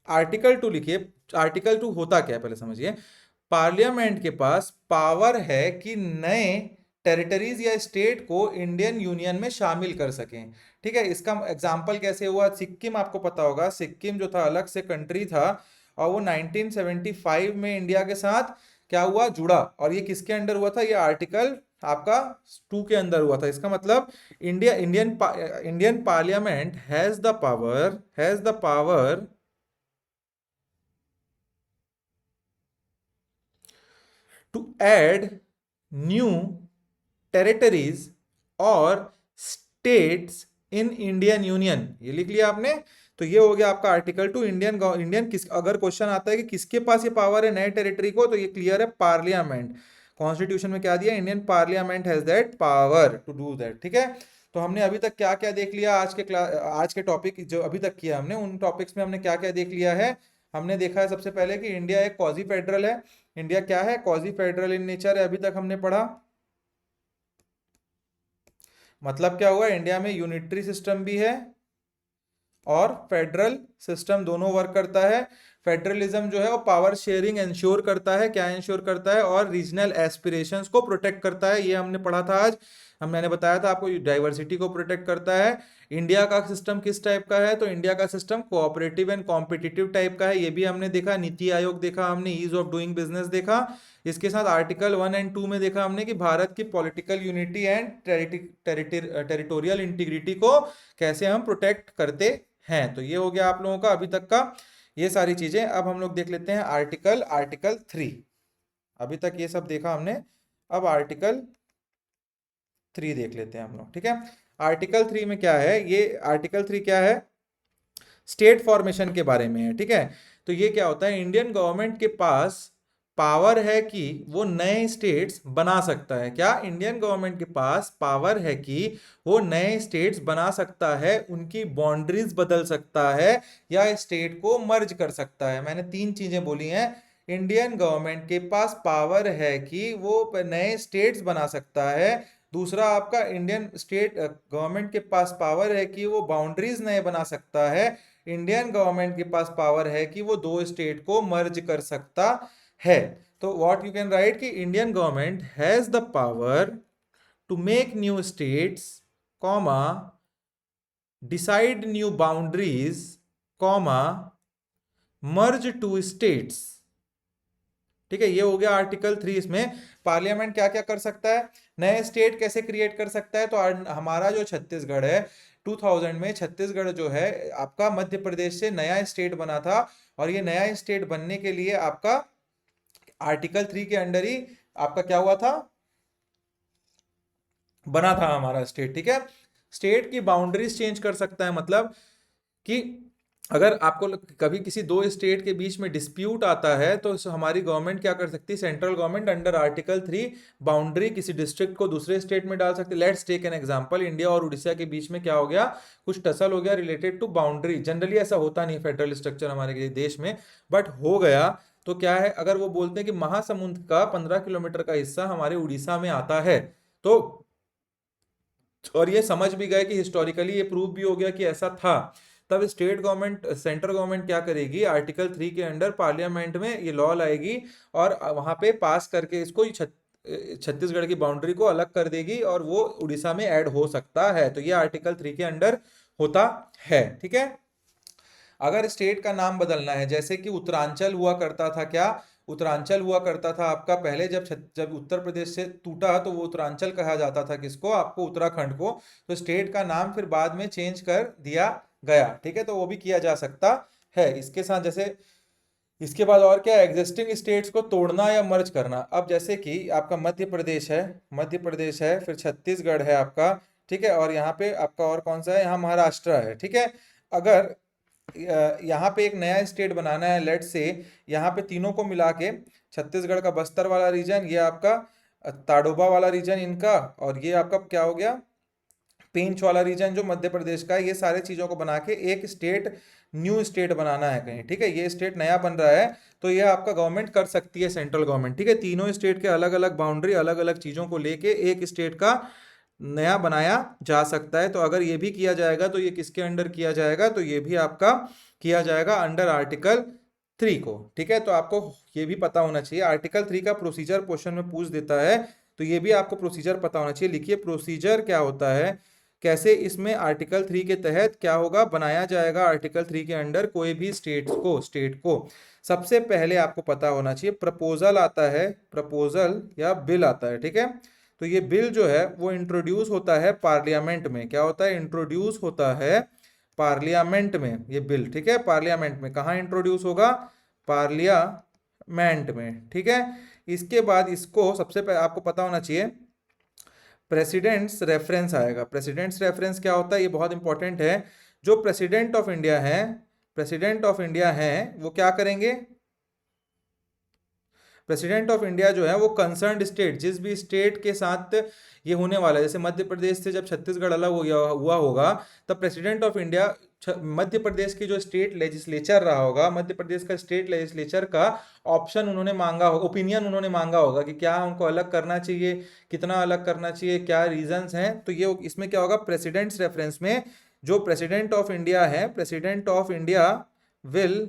Article 2 लिखिए। आर्टिकल 2 होता क्या है पहले समझिए। पार्लियामेंट के पास पावर है कि नए टेरिटरीज या स्टेट को इंडियन यूनियन में शामिल कर सकें, ठीक है। इसका एग्जांपल कैसे हुआ? सिक्किम, आपको पता होगा सिक्किम जो था अलग से कंट्री था, और वो 1975 में इंडिया के साथ क्या हुआ? जुड़ा। और ये किसके अंडर हुआ था? ये आर्टिकल आपका 2 के अंदर हुआ था। इसका मतलब Indian parliament has the power to add new territories और स्टेट्स इन इंडियन यूनियन। ये लिख लिया आपने। तो ये हो गया आपका आर्टिकल 2। इंडियन किस, अगर क्वेश्चन आता है कि किसके पास ये पावर है नए टेरिटरी को, तो ये क्लियर है, पार्लियामेंट। कॉन्स्टिट्यूशन में क्या दिया, Indian parliament has that power to do that. ठीक है। तो हमने अभी तक क्या क्या देख लिया आज के टॉपिक जो अभी तक किया हमने, उन टॉपिक्स में हमने क्या क्या देख लिया है। हमने देखा है सबसे पहले कि इंडिया एक क्वाजी फेडरल है। इंडिया क्या है, क्वाजी फेडरल इन नेचर है, अभी तक हमने पढ़ा। मतलब क्या हुआ, इंडिया में यूनिटरी सिस्टम भी है और फेडरल सिस्टम, दोनों वर्क करता है। फेडरलिज्म जो है वो पावर शेयरिंग इंश्योर करता है, क्या इंश्योर करता है, और रीजनल एस्पिरेशंस को प्रोटेक्ट करता है, ये हमने पढ़ा था आज। मैंने बताया था आपको, डाइवर्सिटी को प्रोटेक्ट करता है। इंडिया का सिस्टम किस टाइप का है, तो इंडिया का system cooperative and competitive type का है, ये भी हमने देखा। नीति आयोग देखा हमने, ईज ऑफ डूइंग बिजनेस देखा। इसके साथ आर्टिकल 1 एंड 2 में देखा हमने कि भारत की political unity and territorial integrity को कैसे हम प्रोटेक्ट करते हैं। तो ये हो गया आप लोगों का अभी तक का ये सारी चीजें। अब हम लोग देख लेते हैं आर्टिकल 3। अभी तक ये सब देखा हमने, अब आर्टिकल 3 देख लेते हैं हम लोग। ठीक है। आर्टिकल 3 में क्या है, ये आर्टिकल 3 क्या है, स्टेट फॉर्मेशन के बारे में है। ठीक है। तो ये क्या होता है, इंडियन गवर्नमेंट के पास पावर है कि वो नए स्टेट्स बना सकता है। क्या, इंडियन गवर्नमेंट के पास पावर है कि वो नए स्टेट्स बना सकता है, उनकी बाउंड्रीज बदल सकता है, या स्टेट को मर्ज कर सकता है। मैंने 3 चीजें बोली हैं। इंडियन गवर्नमेंट के पास पावर है कि वो नए स्टेट्स बना सकता है। दूसरा, आपका इंडियन स्टेट गवर्नमेंट के पास पावर है कि वो बाउंड्रीज नए बना सकता है। इंडियन गवर्नमेंट के पास पावर है कि वो 2 स्टेट को मर्ज कर सकता है। तो व्हाट यू कैन राइट कि Indian government has the power to make new states, comma, decide new boundaries, comma, merge two states. ठीक है। ये हो गया आर्टिकल 3। इसमें पार्लियामेंट क्या क्या कर सकता है, नए स्टेट कैसे क्रिएट कर सकता है। तो हमारा जो छत्तीसगढ़ है, 2000 में छत्तीसगढ़ जो है आपका मध्य प्रदेश से नया स्टेट बना था, और ये नया स्टेट बनने के लिए आपका आर्टिकल 3 के अंडर ही आपका क्या हुआ था, बना था हमारा स्टेट। ठीक है। स्टेट की बाउंड्रीज चेंज कर सकता है, मतलब कि अगर आपको कभी किसी 2 स्टेट के बीच में डिस्प्यूट आता है, तो हमारी गवर्नमेंट क्या कर सकती है, central government under article 3 boundary किसी डिस्ट्रिक्ट को दूसरे स्टेट में डाल सकती है। Let's take an example, India और उड़ीसा के बीच में क्या हो गया, कुछ टसल हो गया रिलेटेड टू बाउंड्री। जनरली ऐसा होता नहीं फेडरल स्ट्रक्चर हमारे देश में, बट हो गया। तो क्या है, अगर वो बोलते हैं कि महासमुंद का 15 किलोमीटर का हिस्सा हमारे उड़ीसा में आता है, तो और ये समझ भी गए कि हिस्टोरिकली ये प्रूव भी हो गया कि ऐसा था, तब स्टेट गवर्नमेंट, सेंट्रल गवर्नमेंट क्या करेगी, आर्टिकल 3 के अंडर पार्लियामेंट में ये लॉ लाएगी, और वहां पे पास करके इसको छत्तीसगढ़ की बाउंड्री को अलग कर देगी, और वो उड़ीसा में ऐड हो सकता है। तो ये आर्टिकल 3 के अंडर होता है। ठीक है। अगर स्टेट का नाम बदलना है, जैसे कि उत्तरांचल हुआ करता था, क्या, उत्तरांचल हुआ करता था आपका पहले, जब उत्तर प्रदेश से टूटा तो वो उत्तरांचल कहा जाता था, किसको, आपको उत्तराखंड को। तो स्टेट का नाम फिर बाद में चेंज कर दिया गया। ठीक है। तो वो भी किया जा सकता है। इसके साथ जैसे इसके बाद और क्या, एग्जिस्टिंग स्टेट्स को तोड़ना या मर्ज करना। अब जैसे कि आपका मध्य प्रदेश है, फिर छत्तीसगढ़ है आपका, ठीक है, और यहाँ पे आपका और कौन सा है, यहाँ महाराष्ट्र है। ठीक है। अगर यहाँ पे एक नया स्टेट बनाना है, लेट से यहाँ पे तीनों को मिला के, छत्तीसगढ़ का बस्तर वाला रीजन, ये आपका ताडोबा वाला रीजन इनका, और ये आपका क्या हो गया, पेंच वाला रीजन जो मध्य प्रदेश का है, ये सारे चीजों को बना के एक स्टेट, न्यू स्टेट बनाना है कहीं। ठीक है। ये स्टेट नया बन रहा है, तो ये आपका गवर्नमेंट कर सकती है, सेंट्रल गवर्नमेंट। ठीक है। तीनों स्टेट के अलग अलग बाउंड्री, अलग अलग चीजों को लेके एक स्टेट का नया बनाया जा सकता है। तो अगर ये भी किया जाएगा तो ये किसके अंडर किया जाएगा, तो ये भी आपका किया जाएगा अंडर आर्टिकल 3 को। ठीक है। तो आपको ये भी पता होना चाहिए, आर्टिकल 3 का प्रोसीजर क्वेश्चन में पूछ देता है, तो ये भी आपको प्रोसीजर पता होना चाहिए। लिखिए प्रोसीजर क्या होता है, कैसे इसमें आर्टिकल 3 के तहत क्या होगा, बनाया जाएगा आर्टिकल 3 के अंडर कोई भी स्टेट को। सबसे पहले आपको पता होना चाहिए, प्रपोजल आता है, प्रपोजल या बिल आता है। ठीक है। तो ये बिल जो है वो इंट्रोड्यूस होता है पार्लियामेंट में। क्या होता है? इंट्रोड्यूस होता है पार्लियामेंट में ये बिल, ठीक है। पार्लियामेंट में कहाँ इंट्रोड्यूस होगा? पार्लियामेंट में, ठीक है। इसके बाद इसको सबसे पहले आपको पता होना चाहिए प्रेसिडेंट्स रेफरेंस आएगा। प्रेसिडेंट्स रेफरेंस क्या होता है? ये बहुत इंपॉर्टेंट है। जो प्रेसिडेंट ऑफ इंडिया है, प्रेसिडेंट ऑफ इंडिया है, वो क्या करेंगे? प्रेसिडेंट ऑफ इंडिया जो है वो कंसर्न्ड स्टेट, जिस भी स्टेट के साथ ये होने वाला है, जैसे मध्य प्रदेश से जब छत्तीसगढ़ अलग हुआ होगा, तब president of India Madhya Pradesh की जो स्टेट लेजिस्लेचर रहा होगा, मध्य प्रदेश का स्टेट लेजिस्लेचर का ऑप्शन उन्होंने मांगा होगा, ओपिनियन उन्होंने मांगा होगा कि क्या उनको अलग करना चाहिए, कितना अलग करना चाहिए, क्या रीजंस हैं। तो ये इसमें क्या होगा? प्रेसिडेंट्स रेफरेंस में जो प्रेसिडेंट ऑफ इंडिया है, president of India will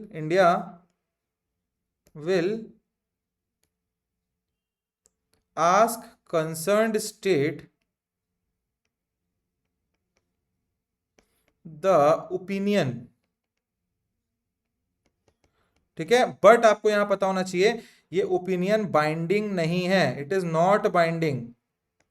ask concerned state the opinion, ठीक है। बट आपको यहां पता होना चाहिए ये ओपिनियन बाइंडिंग नहीं है, it is not binding,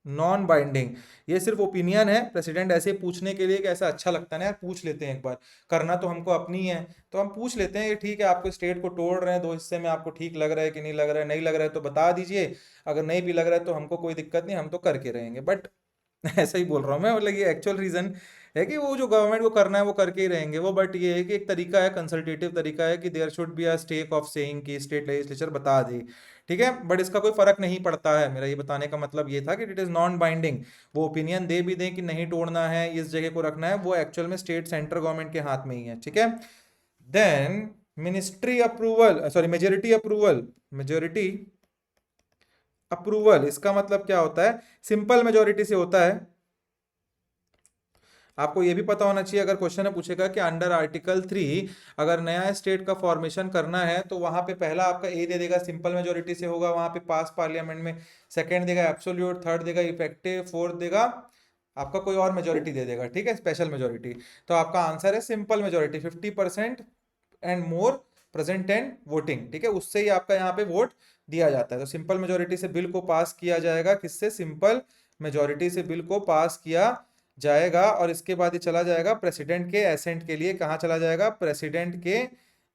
non binding. ये सिर्फ ओपिनियन है। प्रेसिडेंट ऐसे पूछने के लिए कि ऐसा अच्छा लगता है ना यार, पूछ लेते हैं एक बार, करना तो हमको अपनी है, तो हम पूछ लेते हैं कि ठीक है आपको स्टेट को तोड़ रहे हैं दो हिस्से में, आपको ठीक लग रहा है कि नहीं लग रहा है? नहीं लग रहा है तो बता दीजिए, अगर नहीं भी लग रहा है तो हमको कोई दिक्कत नहीं, हम तो करके रहेंगे। बट ऐसा ही बोल रहा हूँ मैं, मतलब ये एक्चुअल रीजन है कि वो जो गवर्नमेंट को करना है वो करके ही रहेंगे वो। बट ये है कि एक तरीका है, कंसल्टेटिव तरीका है कि there should be a stake of saying कि स्टेट लेजिस्लेचर बता दे, ठीक है। बट इसका कोई फर्क नहीं पड़ता है। मेरा ये बताने का मतलब ये था कि इट इज नॉन बाइंडिंग। वो ओपिनियन दे भी दें कि नहीं तोड़ना है, इस जगह को रखना है, वो एक्चुअल में स्टेट सेंट्रल गवर्नमेंट के हाथ में ही है, ठीक है। Then ministry approval, sorry majority approval, majority approval इसका मतलब क्या होता है? सिंपल मेजोरिटी से होता है। आपको ये भी पता होना चाहिए, अगर क्वेश्चन में पूछेगा कि अंडर आर्टिकल 3 अगर नया स्टेट का फॉर्मेशन करना है तो वहां पे पहला आपका ए दे देगा, सिंपल मेजोरिटी से होगा वहां पे पास पार्लियामेंट में, सेकंड देगा एब्सोल्यूट, थर्ड देगा इफेक्टिव, फोर्थ देगा आपका कोई और मेजोरिटी दे देगा, ठीक है, स्पेशल मेजोरिटी। तो आपका आंसर है simple majority, 50% and more present and voting, ठीक है, उससे ही आपका यहाँ पे वोट दिया जाता है। तो सिंपल मेजोरिटी से बिल को पास किया जाएगा, किससे? सिंपल मेजोरिटी से बिल को पास किया जाएगा। और इसके बाद ये चला जाएगा प्रेसिडेंट के एसेंट के लिए। कहाँ चला जाएगा? प्रेसिडेंट के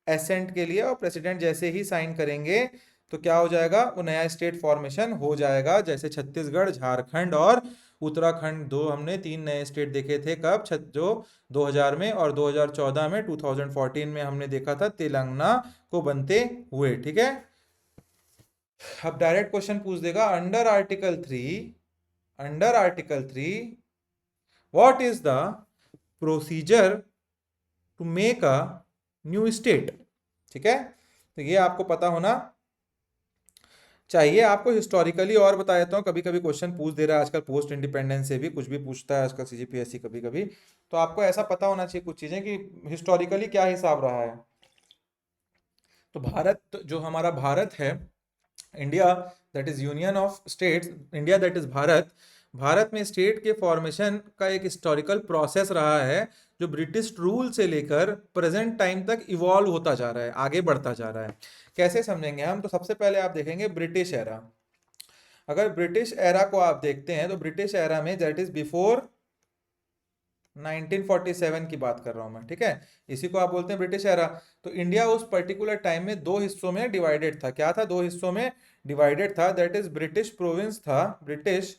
एसेंट के लिए। और प्रेसिडेंट जैसे ही साइन करेंगे तो क्या हो जाएगा? वो नया स्टेट फॉर्मेशन हो जाएगा। जैसे छत्तीसगढ़, झारखंड और उत्तराखंड, दो हमने तीन नए स्टेट देखे थे कब? जो 2000 में और 2014 में, 2014 में हमने देखा था तेलंगाना को बनते हुए, ठीक है। अब डायरेक्ट क्वेश्चन पूछ देगा under article 3 what is the procedure to make a new state, ठीक है। तो ये आपको पता होना चाहिए। आपको हिस्टोरिकली और बता देता हूँ, कभी कभी क्वेश्चन पूछ दे रहा है आजकल, पोस्ट इंडिपेंडेंस से भी कुछ भी पूछता है आजकल सीजीपीएससी कभी कभी। तो आपको ऐसा पता होना चाहिए कुछ चीजें कि हिस्टोरिकली क्या हिसाब रहा है। तो भारत, जो हमारा भारत है, India that is union of states, India that is Bharat, Bharat में स्टेट के फॉर्मेशन का एक हिस्टोरिकल प्रोसेस रहा है जो ब्रिटिश रूल से लेकर प्रेजेंट टाइम तक इवॉल्व होता जा रहा है, आगे बढ़ता जा रहा है। कैसे समझेंगे हम? तो सबसे पहले आप देखेंगे ब्रिटिश एरा। अगर ब्रिटिश एरा को आप देखते हैं तो ब्रिटिश एरा में दैट इज बिफोर 1947 की बात कर रहा हूं मैं, ठीक है, इसी को आप बोलते हैं ब्रिटिश एरा। तो इंडिया उस पर्टिकुलर टाइम में दो हिस्सों में डिवाइडेड था। क्या था? दो हिस्सों में डिवाइडेड था, दैट इज ब्रिटिश प्रोविंस था, ब्रिटिश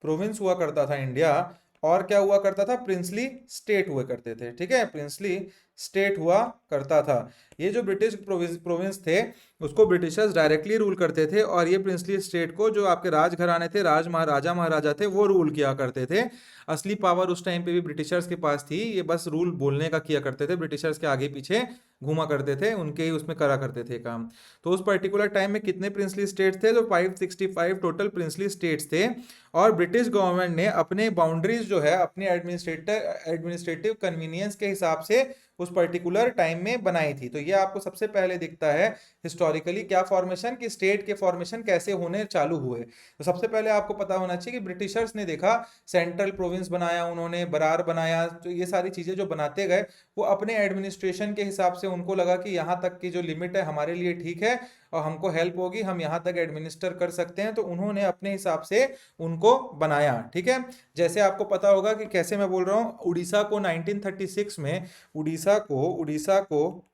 प्रोविंस हुआ करता था इंडिया। और क्या हुआ करता था? प्रिंसली स्टेट हुआ करते थे, ठीक है, प्रिंसली स्टेट हुआ करता था। ये जो ब्रिटिश प्रोविंस थे उसको ब्रिटिशर्स डायरेक्टली रूल करते थे, और ये प्रिंसली स्टेट को जो आपके राजघराने थे, राज महाराजा महाराजा थे, वो रूल किया करते थे। असली पावर उस टाइम पे भी ब्रिटिशर्स के पास थी, ये बस रूल बोलने का किया करते थे, ब्रिटिशर्स के आगे पीछे घूमा करते थे, उनके ही उसमें करा करते थे काम। तो उस पर्टिकुलर टाइम में कितने प्रिंसली स्टेट्स थे? तो 565 टोटल प्रिंसली स्टेट्स थे। और ब्रिटिश गवर्नमेंट ने अपने बाउंड्रीज जो है अपने एडमिनिस्ट्रेटिव कन्वीनियंस के हिसाब से उस पर्टिकुलर टाइम में बनाई थी। तो ये आपको सबसे पहले दिखता है हिस्टोरिकली क्या फॉर्मेशन, कि स्टेट के फॉर्मेशन कैसे होने चालू हुए। तो सबसे पहले आपको पता होना चाहिए कि ब्रिटिशर्स ने देखा, सेंट्रल प्रोविंस बनाया उन्होंने, बरार बनाया, तो ये सारी चीजें जो बनाते गए वो अपने एडमिनिस्ट्रेशन के हिसाब से उनको लगा कि यहाँ तक की जो लिमिट है हमारे लिए ठीक है, और हमको हेल्प होगी, हम यहाँ तक एडमिनिस्टर कर सकते हैं, तो उन्होंने अपने हिसाब से उनको बनाया। ठीक है, जैसे आपको पता होगा कि कैसे मैं बोल रहा हूँ, उड़ीसा को 1936 में, उड़ीसा को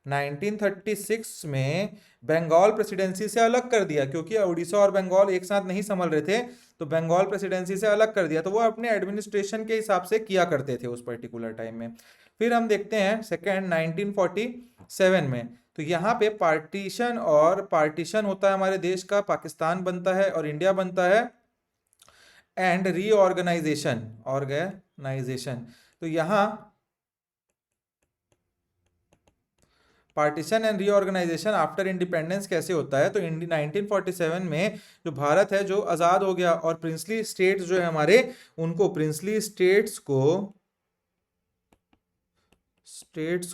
1936 में बंगाल प्रेसिडेंसी से अलग कर दिया, क्योंकि उड़ीसा और बंगाल एक साथ नहीं संभल रहे थे, तो बंगाल प्रेसिडेंसी से अलग कर दिया, तो वो अपने एडमिनिस्ट्रेशन के हिसाब से किया करते थे उस पर्टिकुलर टाइम में। फिर हम देखते हैं सेकेंड 1947 में, तो यहाँ पे पार्टीशन होता है हमारे देश का, पाकिस्तान बनता है और इंडिया बनता है, एंड ऑर्गेनाइजेशन। तो यहाँ partition and reorganisation after independence कैसे होता है, तो 1947 में जो भारत है जो आज़ाद हो गया, और प्रिंसली स्टेट्स जो है हमारे, उनको प्रिंसली स्टेट्स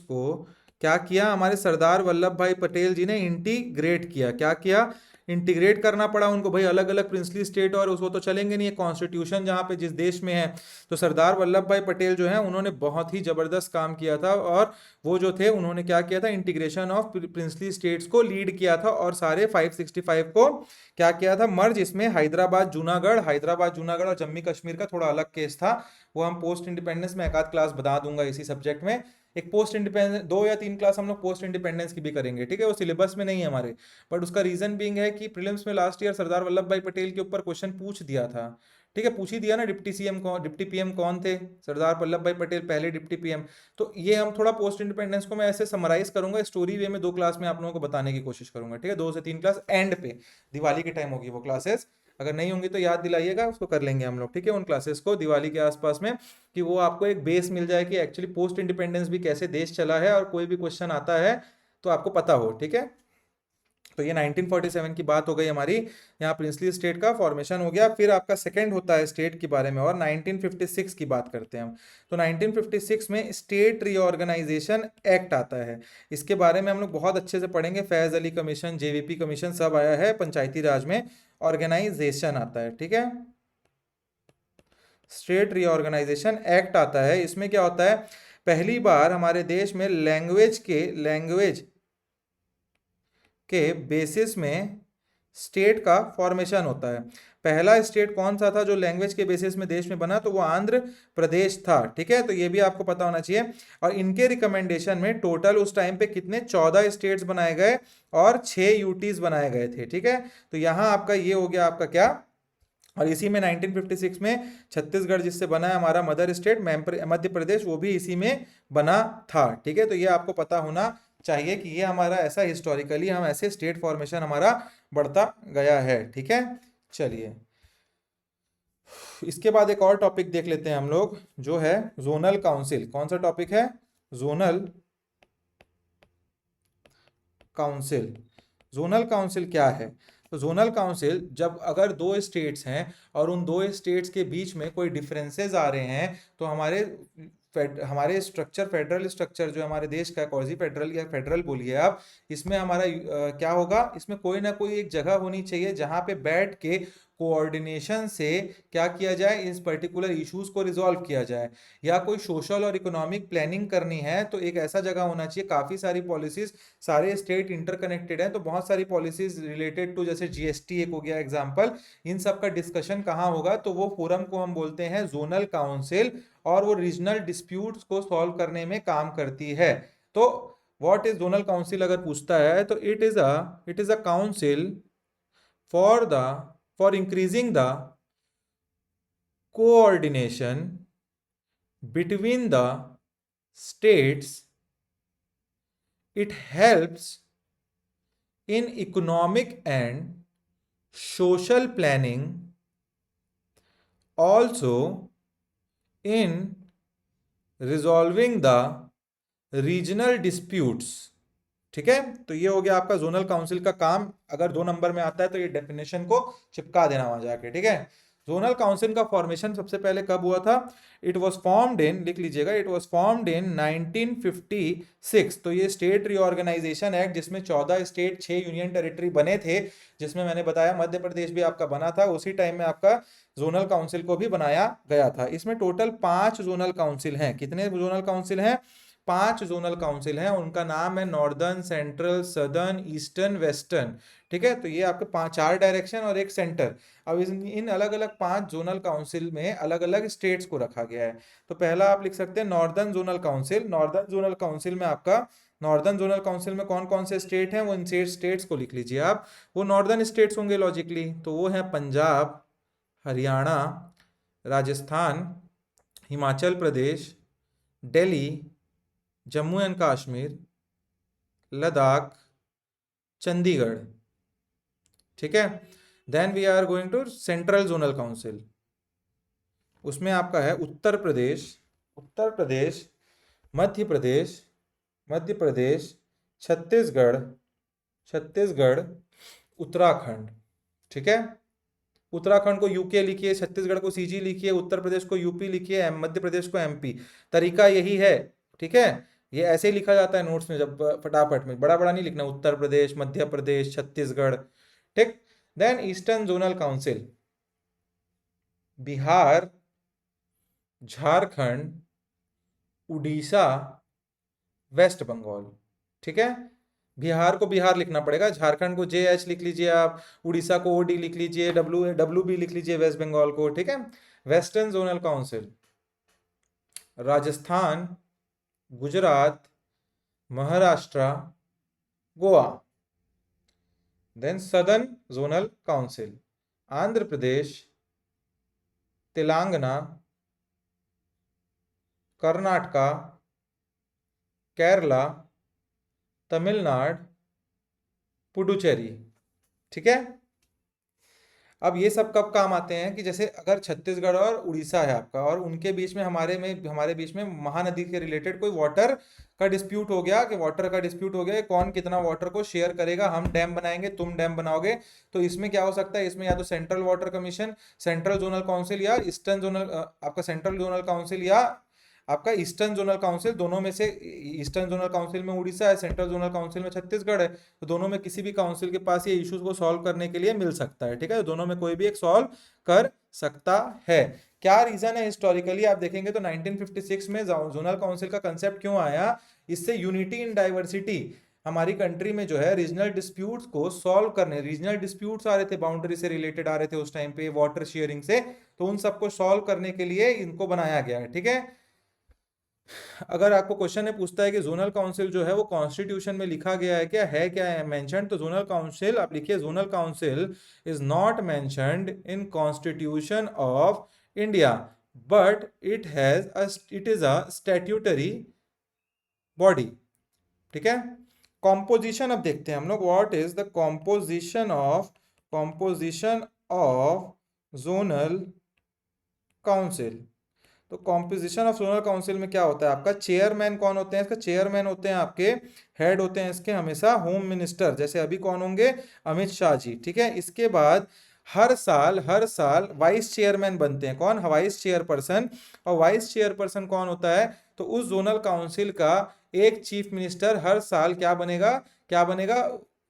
को क्या किया, हमारे सरदार वल्लभ भाई पटेल जी ने इंटीग्रेट किया। क्या किया, इंटीग्रेट करना पड़ा उनको, भाई अलग अलग प्रिंसली स्टेट और उसको तो चलेंगे नहीं, कॉन्स्टिट्यूशन जहाँ पे जिस देश में है। तो सरदार वल्लभ भाई पटेल जो है उन्होंने बहुत ही जबरदस्त काम किया था, और वो जो थे उन्होंने क्या किया था, इंटीग्रेशन ऑफ प्रिंसली स्टेट्स को लीड किया था, और सारे 565 को क्या किया था, मर्ज। इसमें हैदराबाद जूनागढ़ और जम्मू कश्मीर का थोड़ा अलग केस था, वो हम पोस्ट इंडिपेंडेंस में एक आध क्लास बता दूंगा इसी सब्जेक्ट में। एक पोस्ट इंडिपेंडेंस 2 या 3 क्लास हम लोग पोस्ट इंडिपेंडेंस की भी करेंगे, ठीक है, वो सिलेबस में नहीं है हमारे, बट उसका रीजन बीइंग है कि प्रीलिम्स में लास्ट ईयर सरदार वल्लभ भाई पटेल के ऊपर क्वेश्चन पूछ दिया था। ठीक है, पूछ ही दिया ना, डिप्टी पीएम कौन थे, सरदार वल्लभ भाई पटेल पहले डिप्टी पीएम। तो ये हम थोड़ा पोस्ट इंडिपेंडेंस को मैं ऐसे समराइज करूंगा, स्टोरी वे में 2 क्लास में आप लोगों को बताने की कोशिश करूंगा। ठीक है, 2 से 3 क्लास एंड पे, दिवाली के टाइम होगी वो क्लासेस, अगर नहीं होंगी तो याद दिलाइएगा, उसको कर लेंगे हम लोग। ठीक है, उन क्लासेस को दिवाली के आसपास में, कि वो आपको एक बेस मिल जाए कि एक्चुअली पोस्ट इंडिपेंडेंस भी कैसे देश चला है, और कोई भी क्वेश्चन आता है तो आपको पता हो। ठीक है, तो ये 1947 की बात हो गई हमारी, यहाँ प्रिंसली स्टेट का फॉर्मेशन हो गया। फिर आपका सेकंड होता है स्टेट के बारे में, और 1956 की बात करते हैं हम। तो 1956 में स्टेट रीऑर्गेनाइजेशन एक्ट आता है, इसके बारे में हम लोग बहुत अच्छे से पढ़ेंगे, Faiz Ali commission, JVP commission सब आया है, पंचायती राज में ऑर्गेनाइजेशन आता है। ठीक है, स्टेट रीऑर्गेनाइजेशन एक्ट आता है, इसमें क्या होता है, पहली बार हमारे देश में लैंग्वेज के बेसिस में स्टेट का फॉर्मेशन होता है। पहला स्टेट कौन सा था जो लैंग्वेज के बेसिस में देश में बना, तो वो आंध्र प्रदेश था। ठीक है, तो ये भी आपको पता होना चाहिए। और इनके रिकमेंडेशन में टोटल उस टाइम पे कितने 14 स्टेट्स बनाए गए और 6 यूटीज बनाए गए थे। ठीक है, तो यहाँ आपका ये हो गया आपका क्या, और इसी में 1956 में छत्तीसगढ़ जिससे बना है हमारा मदर स्टेट मध्य प्रदेश, वो भी इसी में बना था। ठीक है, तो ये आपको पता होना चाहिए कि ये हमारा ऐसा हिस्टोरिकली हम ऐसे स्टेट फॉर्मेशन हमारा बढ़ता गया है। ठीक है, चलिए इसके बाद एक और टॉपिक देख लेते हैं हम लोग, जो है जोनल काउंसिल। कौन सा टॉपिक है, जोनल काउंसिल। जोनल काउंसिल क्या है, तो जोनल काउंसिल जब अगर 2 स्टेट्स हैं और उन 2 स्टेट्स के बीच में कोई डिफरेंसेस आ रहे हैं, तो हमारे स्ट्रक्चर, फेडरल स्ट्रक्चर जो हमारे देश का, क्वाजी फेडरल या फेडरल बोलिए आप, इसमें हमारा क्या होगा, इसमें कोई ना कोई एक जगह होनी चाहिए जहां पे बैठ के कोऑर्डिनेशन से क्या किया जाए, इस पर्टिकुलर इश्यूज को रिजॉल्व किया जाए। या कोई सोशल और इकोनॉमिक प्लानिंग करनी है तो एक ऐसा जगह होना चाहिए, काफ़ी सारी पॉलिसीज, सारे स्टेट इंटरकनेक्टेड हैं, तो बहुत सारी पॉलिसीज रिलेटेड टू, जैसे जीएसटी एक हो गया एग्जांपल, इन सब का डिस्कशन कहाँ होगा, तो वो फोरम को हम बोलते हैं जोनल काउंसिल, और वो रीजनल डिस्प्यूट्स को सॉल्व करने में काम करती है। तो व्हाट इज जोनल काउंसिल अगर पूछता है, तो it is a council for increasing the coordination between the states. It helps in economic and social planning, also in resolving the regional disputes. ठीक है, तो ये हो गया आपका जोनल काउंसिल का काम। अगर 2 नंबर में आता है तो ये डेफिनेशन को चिपका देना वहां जाके। ठीक है, जोनल काउंसिल का फॉर्मेशन सबसे पहले कब हुआ था, इट वॉज फॉर्म्ड इन, लिख लीजिएगा, इट वॉज फॉर्म्ड इन 1956। तो ये स्टेट रीऑर्गेनाइजेशन एक्ट, जिसमें 14 स्टेट 6 यूनियन टेरिटरी बने थे, जिसमें मैंने बताया मध्य प्रदेश भी आपका बना था, उसी टाइम में आपका जोनल काउंसिल को भी बनाया गया था। इसमें टोटल 5 जोनल काउंसिल हैं। कितने जोनल काउंसिल हैं, 5 जोनल काउंसिल हैं, उनका नाम है northern, central, southern, eastern, western. ठीक है, तो ये आपके 4 डायरेक्शन और एक सेंटर। अब इन अलग अलग 5 जोनल काउंसिल में अलग अलग स्टेट्स को रखा गया है। तो पहला आप लिख सकते हैं northern zonal council. Northern zonal council में आपका, नॉर्दर्न जोनल काउंसिल में कौन कौन से स्टेट हैं, वो इन स्टेट्स को लिख लीजिए आप। वो नॉर्दर्न स्टेट्स होंगे लॉजिकली, तो वो है पंजाब, हरियाणा, राजस्थान, हिमाचल प्रदेश, दिल्ली, जम्मू एंड कश्मीर, लद्दाख, चंडीगढ़। ठीक है, then we are going to central zonal council. उसमें आपका है उत्तर प्रदेश, उत्तर प्रदेश, मध्य प्रदेश, मध्य प्रदेश, छत्तीसगढ़, छत्तीसगढ़, उत्तराखंड। ठीक है, उत्तराखंड को यूके लिखिए, छत्तीसगढ़ को सीजी लिखिए, उत्तर प्रदेश को यूपी लिखिए, मध्य प्रदेश को एमपी। तरीका यही है। ठीक है, ये ऐसे ही लिखा जाता है नोट्स में, जब फटाफट में बड़ा बड़ा नहीं लिखना, उत्तर प्रदेश, मध्य प्रदेश, छत्तीसगढ़। ठीक, then eastern zonal council, Bihar, Jharkhand, Orissa, West Bengal. ठीक है, बिहार को बिहार लिखना पड़ेगा, झारखंड को JH लिख लीजिए आप, उड़ीसा को OD लिख लीजिए, WB लिख लीजिए, वेस्ट बंगाल को। ठीक है, western zonal council, Rajasthan, Gujarat, Maharashtra, Goa. Then southern zonal council, Andhra Pradesh, Telangana, Karnataka, Kerala, Tamil Nadu, Puducherry. ठीक है, अब ये सब कब काम आते हैं कि जैसे अगर छत्तीसगढ़ और उड़ीसा है आपका, और उनके बीच में हमारे बीच में महानदी के रिलेटेड कोई वाटर का डिस्प्यूट हो गया, कि वाटर का डिस्प्यूट हो गया, कौन कितना वाटर को शेयर करेगा, हम डैम बनाएंगे तुम डैम बनाओगे, तो इसमें क्या हो सकता है, इसमें या तो central water commission, central zonal council, या ईस्टर्न जोनल आपका सेंट्रल जोनल काउंसिल, या आपका ईस्टर्न जोनल काउंसिल, दोनों में से ईस्टर्न जोनल काउंसिल में उड़ीसा है, सेंट्रल जोनल काउंसिल में छत्तीसगढ़ है, तो दोनों में किसी भी काउंसिल के पास ये इश्यूज को सॉल्व करने के लिए मिल सकता है। ठीक है, दोनों में कोई भी एक सॉल्व कर सकता है। क्या रीजन है, हिस्टोरिकली आप देखेंगे तो 1956 में जोनल काउंसिल का कंसेप्ट क्यों आया, इससे यूनिटी इन डाइवर्सिटी, हमारी कंट्री में जो है रीजनल डिस्प्यूट्स को सॉल्व करने, रीजनल डिस्प्यूट्स आ रहे थे, बाउंड्री से रिलेटेड आ रहे थे उस टाइम पे, वाटर शेयरिंग से, तो उन सबको सॉल्व करने के लिए इनको बनाया गया है। ठीक है, अगर आपको क्वेश्चन है पूछता है कि जोनल काउंसिल जो है वो कॉन्स्टिट्यूशन में लिखा गया है क्या है मेंशन, तो जोनल काउंसिल आप लिखिए, zonal council is not mentioned in constitution of India, but it is a statutory body. ठीक है, कॉम्पोजिशन अब देखते हैं हम लोग, what is the composition of zonal council. तो कॉम्पोजिशन ऑफ जोनल काउंसिल में क्या होता है आपका, चेयरमैन कौन होते हैं इसका, चेयरमैन होते हैं आपके, हेड होते हैं इसके हमेशा होम मिनिस्टर, जैसे अभी कौन होंगे, अमित शाह जी। ठीक है, इसके बाद हर साल वाइस चेयरमैन बनते हैं, कौन, वाइस चेयरपर्सन। और वाइस चेयरपर्सन कौन होता है, तो उस जोनल काउंसिल का एक चीफ मिनिस्टर हर साल क्या बनेगा,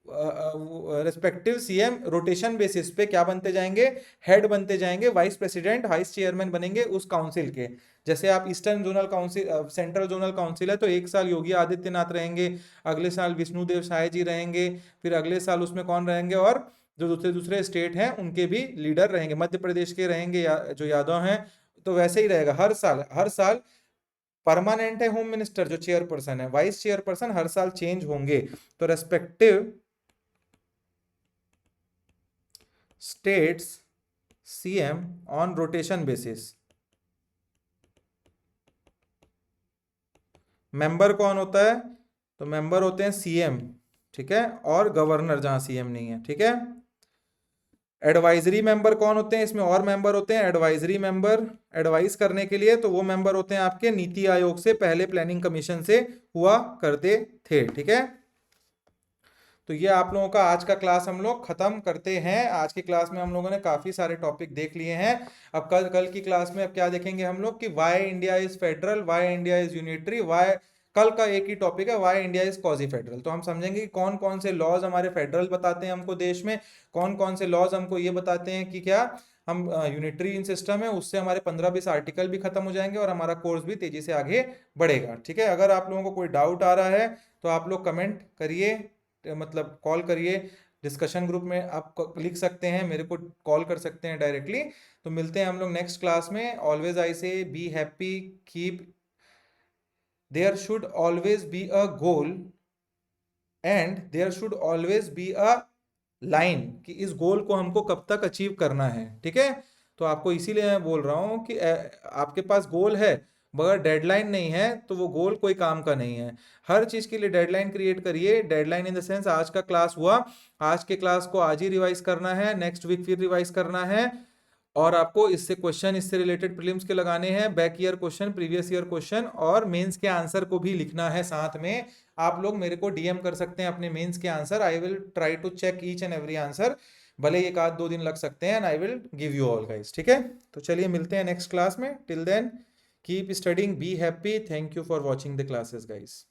रिस्पेक्टिव CM रोटेशन बेसिस पे क्या बनते जाएंगे, हेड बनते जाएंगे, वाइस प्रेसिडेंट, वाइस चेयरमैन बनेंगे उस काउंसिल के। जैसे आप eastern zonal council, central zonal council है, तो एक साल योगी आदित्यनाथ रहेंगे, अगले साल विष्णुदेव साय जी रहेंगे, फिर अगले साल उसमें कौन रहेंगे, और जो दूसरे दूसरे स्टेट हैं उनके भी लीडर रहेंगे, मध्य प्रदेश के रहेंगे जो यादव हैं, तो वैसे ही रहेगा, हर साल परमानेंट है होम मिनिस्टर जो चेयरपर्सन है, वाइस चेयरपर्सन हर साल चेंज होंगे। तो respective states CM on rotation basis. Member कौन होता है, तो मेंबर होते हैं CM। ठीक है, और गवर्नर जहां CM नहीं है। ठीक है, एडवाइजरी मेंबर कौन होते हैं, इसमें और मेंबर होते हैं एडवाइजरी मेंबर, एडवाइस करने के लिए, तो वो मेंबर होते हैं आपके नीति आयोग से, पहले प्लानिंग कमीशन से हुआ करते थे। ठीक है, तो ये आप लोगों का आज का क्लास हम लोग खत्म करते हैं। आज की क्लास में हम लोगों ने काफी सारे टॉपिक देख लिए हैं। अब कल की क्लास में अब क्या देखेंगे हम लोग कि why India is federal, why India is unitary, why, कल का एक ही टॉपिक है, why India is quasi federal. तो हम समझेंगे कि कौन कौन से लॉज हमारे फेडरल बताते हैं हमको देश में, कौन कौन से लॉज हमको ये बताते हैं कि क्या हम यूनिटरी इन सिस्टम है, उससे हमारे 15-20 आर्टिकल भी खत्म हो जाएंगे और हमारा कोर्स भी तेजी से आगे बढ़ेगा। ठीक है, अगर आप लोगों को कोई डाउट आ रहा है तो आप लोग कमेंट करिए, मतलब कॉल करिए, डिस्कशन ग्रुप में आप लिख सकते हैं, मेरे को कॉल कर सकते हैं डायरेक्टली। तो मिलते हैं हम लोग नेक्स्ट क्लास में। Always I say be happy, keep, there should always be a goal and there should always be a line, कि इस गोल को हमको कब तक अचीव करना है। ठीक है, तो आपको इसीलिए मैं बोल रहा हूँ कि आपके पास गोल है मगर डेडलाइन नहीं है तो वो गोल कोई काम का नहीं है। हर चीज के लिए डेडलाइन क्रिएट करिए। डेडलाइन इन द सेंस, आज का क्लास हुआ, आज के क्लास को आज ही रिवाइज करना है, नेक्स्ट वीक फिर रिवाइज करना है, और आपको इससे क्वेश्चन, इससे रिलेटेड प्रीलिम्स के लगाने हैं, back year question, previous year question, और मेंस के आंसर को भी लिखना है साथ में। आप लोग मेरे को डीएम कर सकते हैं अपने मेंस के answer, I will try to check each and every answer, भले एक आध 2 दिन लग सकते हैं, and I will give you all guys. ठीक है, तो चलिए मिलते हैं नेक्स्ट क्लास में। Till then keep studying, be happy, thank you for watching the classes guys.